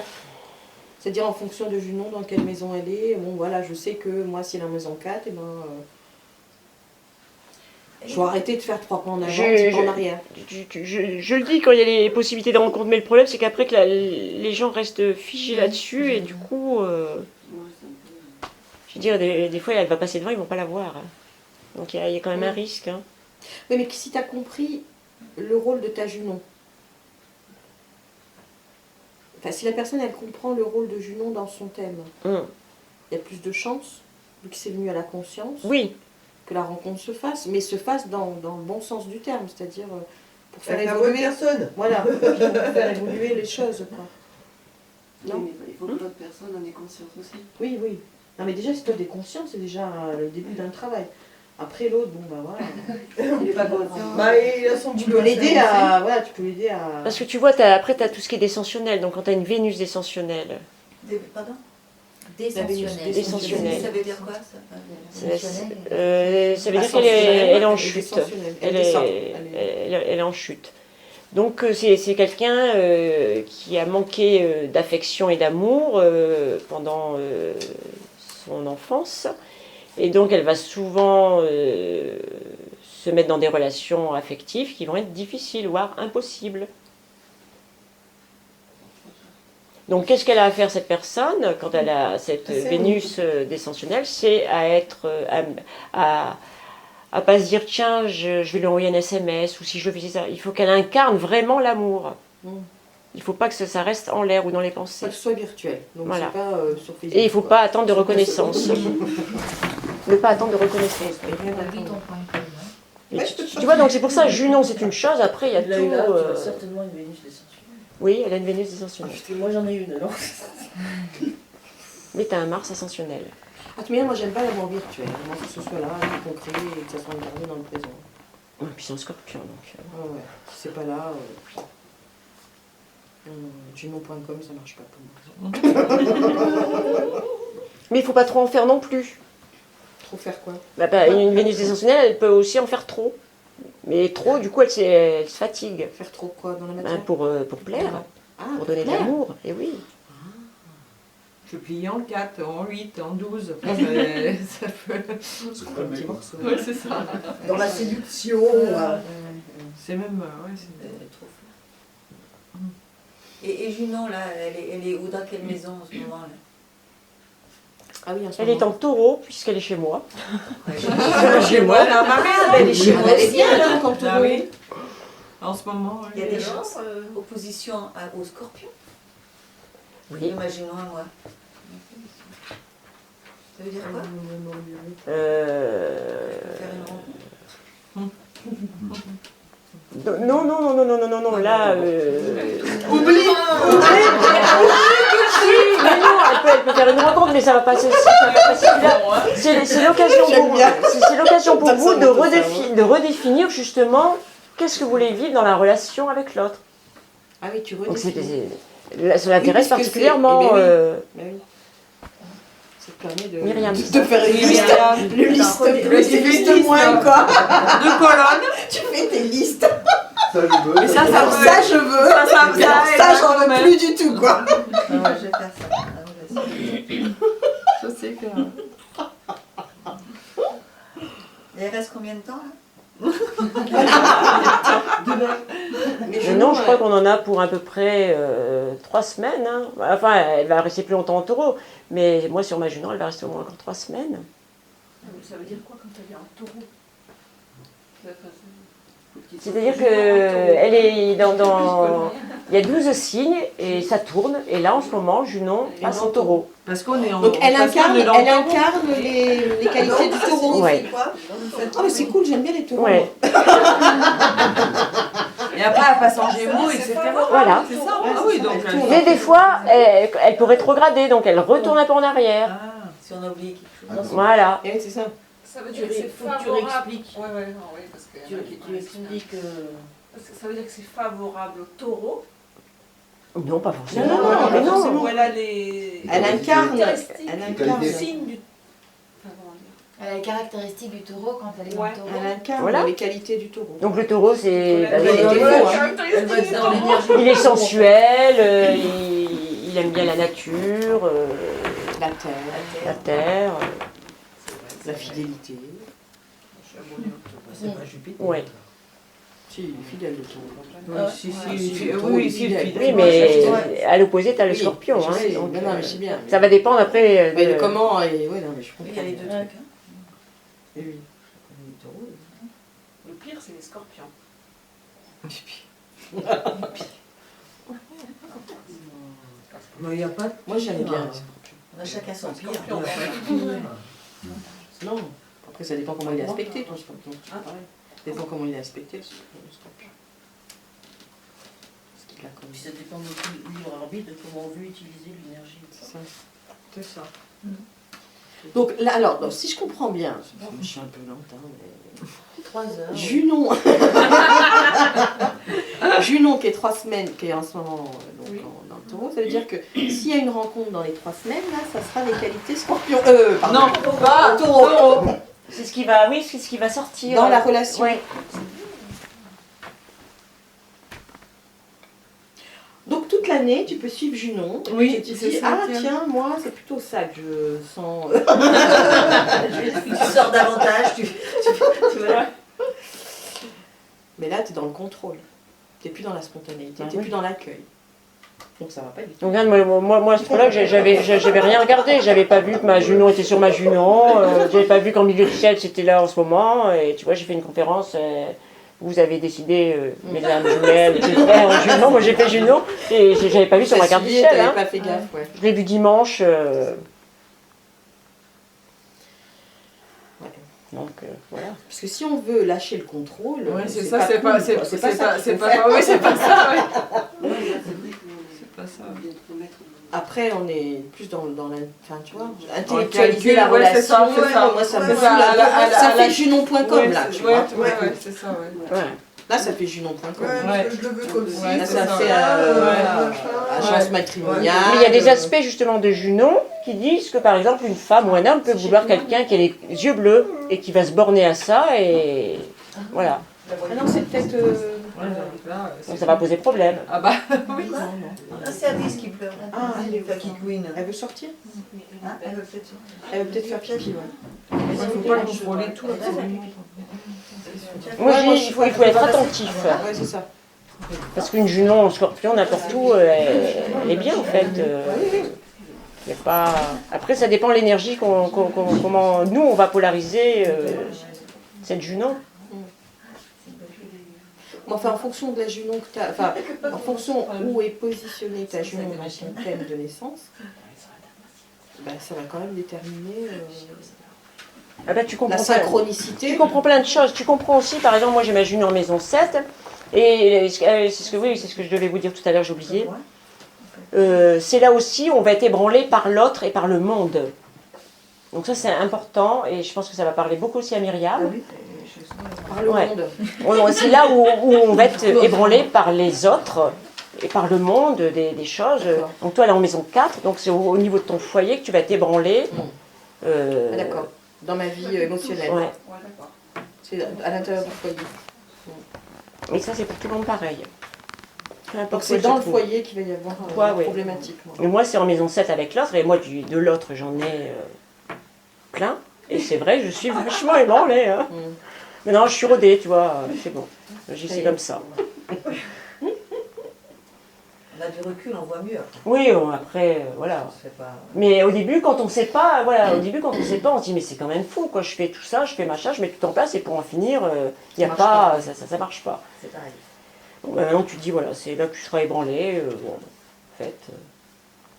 C'est-à-dire en fonction de Junon, dans quelle maison elle est. Bon, voilà, je sais que moi, si la maison 4, eh ben, je vais arrêter de faire 3 pas en avant, 10 pas en arrière. je le dis quand il y a les possibilités de rencontre, mais le problème, c'est qu'après, que les gens restent figés là-dessus, et du coup, je veux dire, des fois, elle va passer devant, ils vont pas la voir. Hein. Donc il y a quand même un risque. Hein. Oui, mais si tu as compris le rôle de ta Junon, enfin, si la personne, elle comprend le rôle de Junon dans son thème, il y a plus de chances, vu que c'est venu à la conscience, Oui, que la rencontre se fasse, mais se fasse dans le bon sens du terme, c'est-à-dire pour faire Avec la bonne évoluer, personne. voilà, pour faire évoluer les choses. Quoi. Non. Oui, mais il faut que l'autre personne en ait conscience aussi. Oui, oui. Non, mais déjà, si tu as des consciences, c'est déjà le début d'un travail. Après l'autre, bon, bah voilà. Il n'est pas conscient. Bah, il a son Tu boulot peux l'aider faire à. Voilà, tu peux l'aider à. parce que tu vois, après, tu as tout ce qui est descensionnel. Donc quand tu as une Vénus descentionnelle, Pardon? Descensionnel. Descensionnel. Ça veut dire quoi ça? ça veut dire qu'elle est en chute. Elle est en chute. Donc c'est quelqu'un qui a manqué d'affection et d'amour pendant son enfance. Et donc elle va souvent se mettre dans des relations affectives qui vont être difficiles, voire impossibles. Donc qu'est-ce qu'elle a à faire cette personne quand elle a cette Vénus descensionnelle? C'est à être à pas se dire tiens je vais lui envoyer un SMS ou si je fais ça. Il faut qu'elle incarne vraiment l'amour. Il ne faut pas que ça reste en l'air ou dans les pensées. Pas que ce soit virtuel. Donc Voilà. c'est pas sur Facebook. Et il ne faut pas attendre de reconnaissance. Ne pas attendre de reconnaissance. Mais tu vois, donc c'est pour ça, Junon c'est une chose, après il y a Là, tu as tout... certainement une Vénus descendue. Oui, elle a une Vénus descensionnelle. Parce que moi j'en ai une alors. Mais tu as un Mars ascensionnel. Ah, mais moi j'aime pas l'amour virtuel. Moi, que ce soit là, du concret et que ça soit regardé dans le présent. Et puis c'est un scorpion, donc... Ah ouais. Si c'est pas là. Junon.com, ça marche pas pour moi. Mais il ne faut pas trop en faire non plus. Trop faire quoi? Une Vénus descensionnelle, elle peut aussi en faire trop. Mais trop, du coup, elle se fatigue. Faire trop quoi dans la matière? Pour plaire, pour donner de l'amour, et oui. Je plie en 4, en 8, en 12. Ça peut... C'est un petit morceau. Ouais, c'est ça. Dans la séduction. C'est même... Ouais, c'est... Trop fort. Et Junon, là, elle est où, dans quelle maison en ce moment là? Ah oui, en ce Elle moment. est en taureau, puisqu'elle est chez moi. Chez moi, là, ma mère, elle est chez moi. Elle est bien là, quand Ah oui. En ce moment, Il y a des Alors, chances. Opposition au scorpion. Oui. Imaginons un mois. Ça veut dire quoi? Faire une rencontre. Non, là... Oublie. Si, mais non, elle peut faire une rencontre, mais ça va passer. C'est l'occasion pour vous de redéfinir justement qu'est-ce que vous voulez vivre dans la relation avec l'autre. Ah oui, tu Donc redéfinis. ça l'intéresse parce que particulièrement. c'est- eh ben oui. Ça te permet de, Myriam. de faire une liste. Myriam. Le liste Attends, plus et tu fais liste une liste, moins, quoi. De colonnes. Tu fais tes listes. Ça, je veux. Mais ça Alors, peut ça, être- je veux. ça, j'en veux plus du tout, quoi. Ah ouais, je vais faire ça. Ah ouais, Je sais que... Et il reste combien de temps là? Mais non, je crois qu'on en a pour à peu près 3 semaines. Hein. Enfin, elle va rester plus longtemps en taureau. Mais moi, sur ma Junon, elle va rester au moins encore 3 semaines. Ça veut dire quoi quand elle est en taureau? C'est-à-dire qu'elle est dans... Il y a 12 signes et ça tourne. Et là, en ce moment, Junon passe en taureau. Parce qu'on est en... Donc, elle parce qu'on incarne, est dans le elle taureau. incarne les qualités du taureau. Ouais. Oh, mais c'est cool, j'aime bien les taureaux. Ouais. Et après, elle passe en gémeaux, etc. Voilà. C'est ça. Ah oui, donc... Mais des fois, elle peut rétrograder, donc elle retourne un peu en arrière. Ah, si on a oublié quelque chose. Voilà. Et oui, c'est ça. Ça veut Tu dire que c'est faut que tu favorable. réexpliques. Ouais, ouais, non, oui, parce que. Tu expliques... Parce que ça veut dire que c'est favorable au taureau. Non, pas forcément. Non, non, mais non, forcément. Où elle a les. Elle incarne. caractéristiques. Elle Qualité. incarne. Signe du. Enfin, comment dire. Elle a les caractéristiques du taureau quand elle est Ouais. en taureau. Elle incarne Voilà. les qualités du taureau. Donc le taureau, c'est... Elle a les les défauts, hein. Elle va être dans l'énergie. Il est sensuel, il aime bien la nature, La terre, la terre. la fidélité. C'est pas Jupiter. Ouais. Si, il est fidèle le taureau. Ouais, si, oui, si, fidèle. fidèle. Oui, mais Ouais. à l'opposé, tu as le Oui, scorpion. je Hein, sais. donc, Non, non, mais c'est bien. ça va dépendre après Mais de... comment et... Ouais, non, mais je comprends. Il y a les deux trucs. Hein. Et oui. Le pire, c'est les scorpions. Mais il n'y a pas de... Moi, j'aime bien les Ah. scorpions. On a chacun son pire. Scorpion. Non. Après, ça dépend comment il est aspecté, ton scorpion. Ça dépend comment il est aspecté, le scorpion. Ce qu'il a comme... Puis ça dépend de notre libre arbitre, de comment on veut utiliser l'énergie. C'est ça. C'est ça. Donc là, alors, donc, si je comprends bien, je suis un peu lente, hein, mais... 3 heures. Junon Junon qui est 3 semaines, qui est en ce moment donc, dans le taureau, ça veut dire que s'il y a une rencontre dans les 3 semaines, là, ça sera les qualités scorpion. Pardon. Non, pas Taureau. C'est ce qui va, oui, c'est ce qui va sortir. Dans la relation. Ouais. Donc toute l'année, tu peux suivre Junon. Oui, et tu te c'est dis, ça, ah tiens. tiens, moi, c'est plutôt ça que je sens. Tu sors davantage, tu vois. Mais là, tu es dans le contrôle. Tu n'es plus dans la spontanéité, Ah tu n'es oui. plus dans l'accueil. Donc ça va pas du tout. Donc regarde, moi à ce moment-là, j'avais rien regardé. J'avais pas vu que ma Junon était sur ma Junon. J'avais pas vu qu'en milieu du ciel, c'était là en ce moment. Et tu vois, j'ai fait une conférence. Vous avez décidé, mesdames jumelles, de faire en Junon. Moi, j'ai fait Junon. Et j'avais pas vu sur ma carte du ciel. Tu Hein. pas fait gaffe, ouais. Je l'ai vu dimanche. Ouais. Donc voilà. Parce que si on veut lâcher le contrôle, Ouais, c'est ça, c'est cool, pas, quoi. c'est ça pas, qu'il c'est faut pas, faire. oui, c'est pas ça, oui. C'est pas ça. Après, on est plus dans la, enfin, tu vois, calcul, intellectualiser la ouais, c'est ça, relation. c'est ça. Moi, ça me C'est fout ça, la à la- Ça à la- fait junon.com là, tu vois. Ouais, c'est ça, ouais. Ouais. Là, ça fait junon.com. Ouais. Je le veux comme ci. Ouais, Là, c'est ça ça. fait agence matrimoniale. Mais il y a des aspects justement de Junon qui disent que par exemple une femme ou un homme peut vouloir quelqu'un qui a les yeux bleus et qui va se borner à ça et voilà. Ah non, c'est peut-être. Ouais, donc là, Donc ça va poser problème. Ah bah, oui. Un service qui pleure. Ah, Enfin, qui couine. Elle veut sortir. Hein, elle veut peut-être sortir. Elle veut peut-être faire pipi, ouais. Il faut pas contrôler tout, absolument. Moi je dis il faut être attentif. Ouais, c'est ça. Parce qu'une Junon en scorpion, n'importe où, elle est bien en fait. Y a pas... Après ça dépend de l'énergie, comment nous on va polariser cette Junon. Mais enfin, en fonction de la junon que tu as, enfin, en fonction où est positionnée ta junon dans ton thème de naissance, ben, ça va quand même déterminer Ah bah, tu la comprends synchronicité. Tu comprends plein de choses. Tu comprends aussi, par exemple, moi j'ai ma Junon en maison 7, et c'est ce que je devais vous dire tout à l'heure, j'ai oublié. C'est là aussi où on va être ébranlé par l'autre et par le monde. Donc ça c'est important et je pense que ça va parler beaucoup aussi à Myriam. Par le Ouais. monde. C'est là où on va être ébranlé par les autres et par le monde, des choses. D'accord. Donc toi, elle est en maison 4, donc c'est au niveau de ton foyer que tu vas t'ébranler. Ah, d'accord. Dans ma vie émotionnelle. Ouais. Ouais, d'accord. C'est à l'intérieur du foyer. Et ça, c'est pour tout le monde pareil. Peu importe Donc où c'est elle dans se le trouve. foyer qu'il va y avoir Toi, une ouais. problématique. Moi. Et moi, c'est en maison 7 avec l'autre, et moi, de l'autre, j'en ai plein. Et c'est vrai, je suis vachement ébranlée. Hein. Mais non, je suis rodée, tu vois, c'est bon. J'y suis comme ça. On a du recul, on voit mieux. Oui, après, voilà. C'est pas... Mais au début, quand on sait pas, voilà, au début, quand on sait pas, on se dit, mais c'est quand même fou, quoi. Je fais tout ça, je fais machin, je mets tout en place, et pour en finir, il y a marche pas, ça marche pas. C'est pareil. Bon, ben maintenant, tu te dis, voilà, c'est là que tu seras ébranlé. Bon, en fait,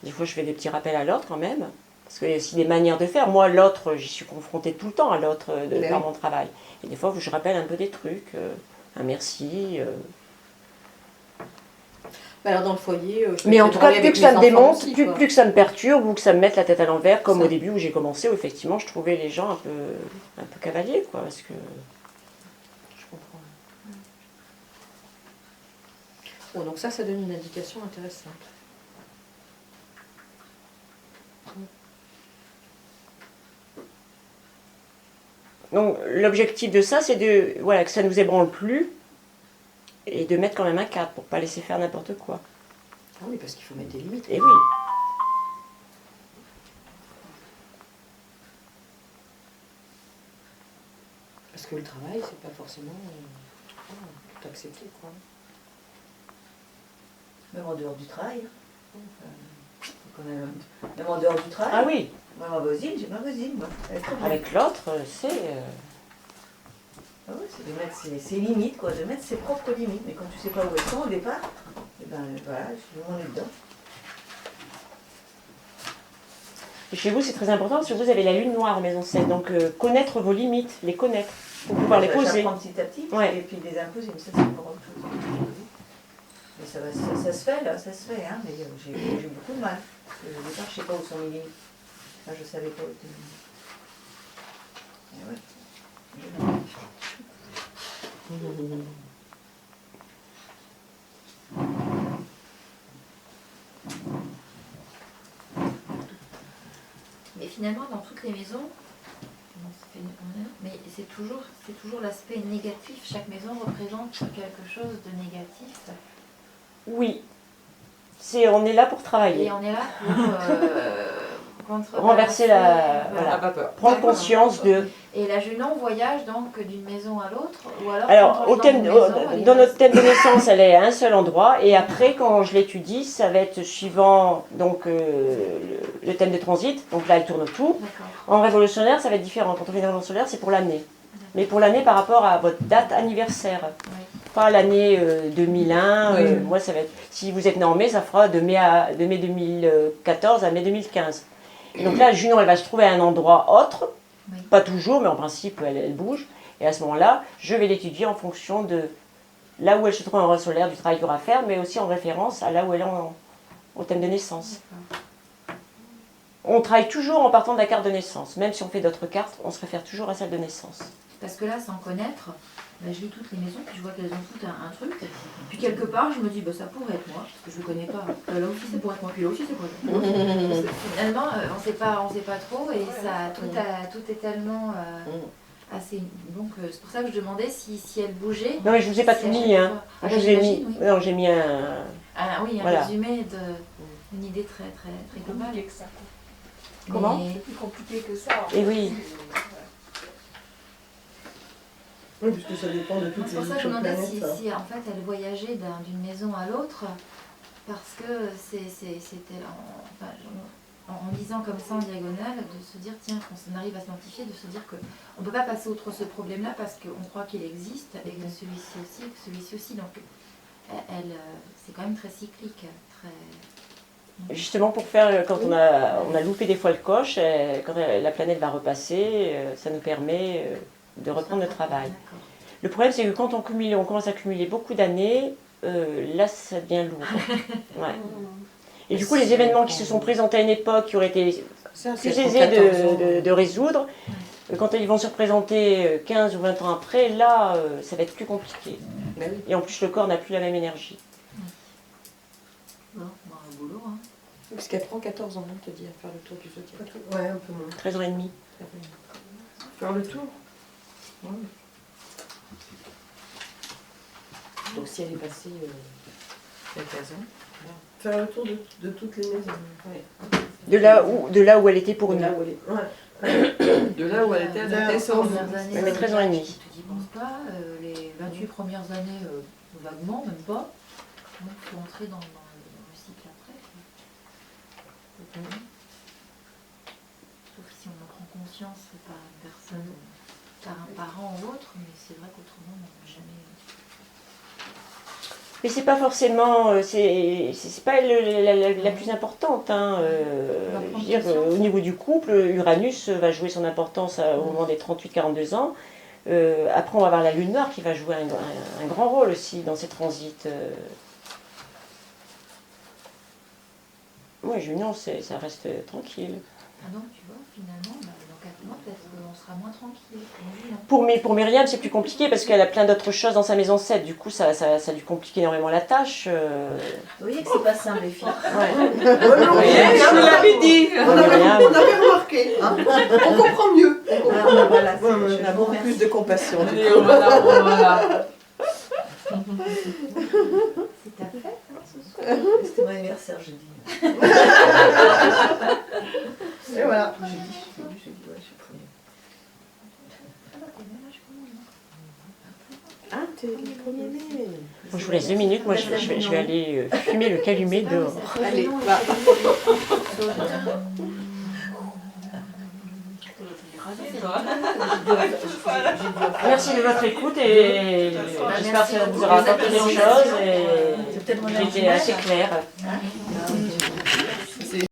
des fois, je fais des petits rappels à l'autre quand même. Parce qu'il y a aussi des manières de faire. Moi, l'autre, j'y suis confrontée tout le temps à l'autre par mon travail. Et des fois, je rappelle un peu des trucs, un merci. Alors dans le foyer, je Mais en peux tout cas, parler plus avec que ça mes me enfants démonte, aussi, plus quoi. que ça me perturbe ou que ça me mette la tête à l'envers, comme Ça. au début où j'ai commencé, où effectivement, je trouvais les gens un peu cavaliers, quoi. Parce que Je comprends. Bon, donc ça donne une indication intéressante. donc l'objectif de ça, c'est de voilà que ça nous ébranle plus et de mettre quand même un cadre pour pas laisser faire n'importe quoi. Ah oui, parce qu'il faut mettre des limites. Et oui. Parce que le travail, c'est pas forcément tout accepté, quoi. Même en dehors du travail. Même en dehors du travail. Ah oui. Moi, ma voisine, j'ai ma voisine, moi. Elle est très bien. Avec l'autre, c'est Ah ouais, c'est de mettre ses limites, quoi, de mettre ses propres limites. Mais quand tu sais pas où elles sont au départ, et ben voilà, on est dedans. Et chez vous, c'est très important parce que vous avez la lune noire en maison 7. Donc connaître vos limites, les connaître, pour pouvoir les poser. J'apprends petit à petit, Ouais. et puis les imposer, mais ça c'est pour autre chose. Mais ça se fait, là, ça se fait, hein, mais j'ai beaucoup de mal. Parce que au départ, je ne sais pas où sont mes limites. Enfin, je ne savais pas où étaient mes limites. Et ouais. Mais finalement, dans toutes les maisons, bon, ça fait une heure, mais c'est toujours l'aspect négatif. Chaque maison représente quelque chose de négatif. Oui. On est là pour travailler. Et on est là pour Renverser la... Voilà. Prendre conscience de... Et la Junon voyage donc d'une maison à l'autre ou Alors, quand on est dans une maison, elle est dans notre restée- thème de naissance, elle est à un seul endroit. Et après, quand je l'étudie, ça va être suivant donc, le thème de transit. Donc là, elle tourne autour. D'accord. En révolutionnaire, ça va être différent. Quand on fait une révolutionnaire, c'est pour l'année. Mais pour l'année par rapport à votre date anniversaire. Oui. Pas l'année 2001. Moi, ça va être... Si vous êtes né en mai, ça fera de mai 2014 à mai 2015. Et donc là, Junon, elle va se trouver à un endroit autre. Oui. Pas toujours, mais en principe, elle bouge. Et à ce moment-là, je vais l'étudier en fonction de là où elle se trouve en rôle solaire, du travail qu'il aura à faire, mais aussi en référence à là où elle est au thème de naissance. On travaille toujours en partant de la carte de naissance. Même si on fait d'autres cartes, on se réfère toujours à celle de naissance. Parce que là, sans connaître, ben, je lis toutes les maisons, puis je vois qu'elles ont toutes un truc. Puis quelque part, je me dis, ben, ça pourrait être moi, parce que je ne connais pas. Là aussi, c'est pour être moi, puis là aussi, c'est pour être moi. Parce que finalement, on sait pas trop, et ça, tout est tellement assez... Donc, c'est pour ça que je demandais si elle bougeait. Non, mais je vous ai pas si tout à mis. chaque Hein. fois- Ah, Je ben, vous ai mis. j'imagine, oui. Non, j'ai mis un. Ah oui, un Voilà. résumé une idée très, très, très globale. Compliqué que ça. Comment Mais- C'est plus compliqué que ça. en Et fait. oui. Oui, parce que ça dépend de Moi, toutes c'est les pour ça que je me autres demandais planètes. si en fait elle voyageait d'une maison à l'autre, parce que c'était en lisant comme ça en diagonale, de se dire, tiens, quand on arrive à s'identifier, de se dire qu'on ne peut pas passer outre ce problème-là parce qu'on croit qu'il existe, et que celui-ci aussi, et que celui-ci aussi. Donc, c'est quand même très cyclique. Justement, pour faire, quand on a loupé des fois le coche, quand la planète va repasser, ça nous permet de reprendre le travail. D'accord. Le problème, c'est que quand on commence à cumuler beaucoup d'années, là, ça devient lourd. Ouais. Et du coup, les événements qui se sont présentés à une époque qui auraient été Ça, plus c'est aisés pour 14 ans. de résoudre, quand ils vont se représenter 15 ou 20 ans après, là, ça va être plus compliqué. Ben oui. Et en plus, le corps n'a plus la même énergie. Non, on a un boulot, hein. Parce qu'elle prend 14 ans, on te dit, à faire le tour du zodiaque. Ouais, un peu moins. 13 ans et demi. Faire le tour. Ouais. Donc si elle est passée il y a 15 ans, Faire le tour de toutes les maisons. ouais. De là où elle était pour De nous. là où elle est. Ouais. De là où elle était à la Les naissance. premières années, Ouais, mais 13 ans et demi. tu n'y penses pas. Les 28 premières années, vaguement, même pas. Donc il faut entrer dans le cycle après. Sauf si on en prend conscience par une personne, par un parent ou autre, mais c'est vrai qu'autrement, on n'a jamais. Mais c'est pas forcément, c'est pas la plus importante. Hein. Je veux dire, au niveau du couple, Uranus va jouer son importance au moment des 38-42 ans. Après, on va avoir la lune noire qui va jouer un grand rôle aussi dans ces transits. Moi, Junior, ça reste tranquille. Ah donc, tu vois, finalement, dans 4 mois, peut-être qu'on sera moins tranquille. Pour Myriam, c'est plus compliqué parce qu'elle a plein d'autres choses dans sa maison 7. Du coup, ça lui complique énormément la tâche. Vous voyez que c'est pas simple, les filles. Ouais. Je vous l'avais dit, on avait remarqué. Hein. On comprend mieux. Ah, voilà, Ouais, je j'ai la beaucoup remercie. plus de compassion. Voilà. C'est ta fête, hein, ce soir. C'était mon anniversaire jeudi. Et voilà. Jeudi, ouais, je suis premier. Ah bah, t'es même âge que moi, non ? Ah, t'es le 1er mai. Bon, je vous laisse 2 minutes. Moi, je vais aller fumer le calumet dehors. Allez, va. Merci de votre écoute et j'espère que ça vous aura apporté des choses et C'est peut-être mon j'ai été assez claire. Hein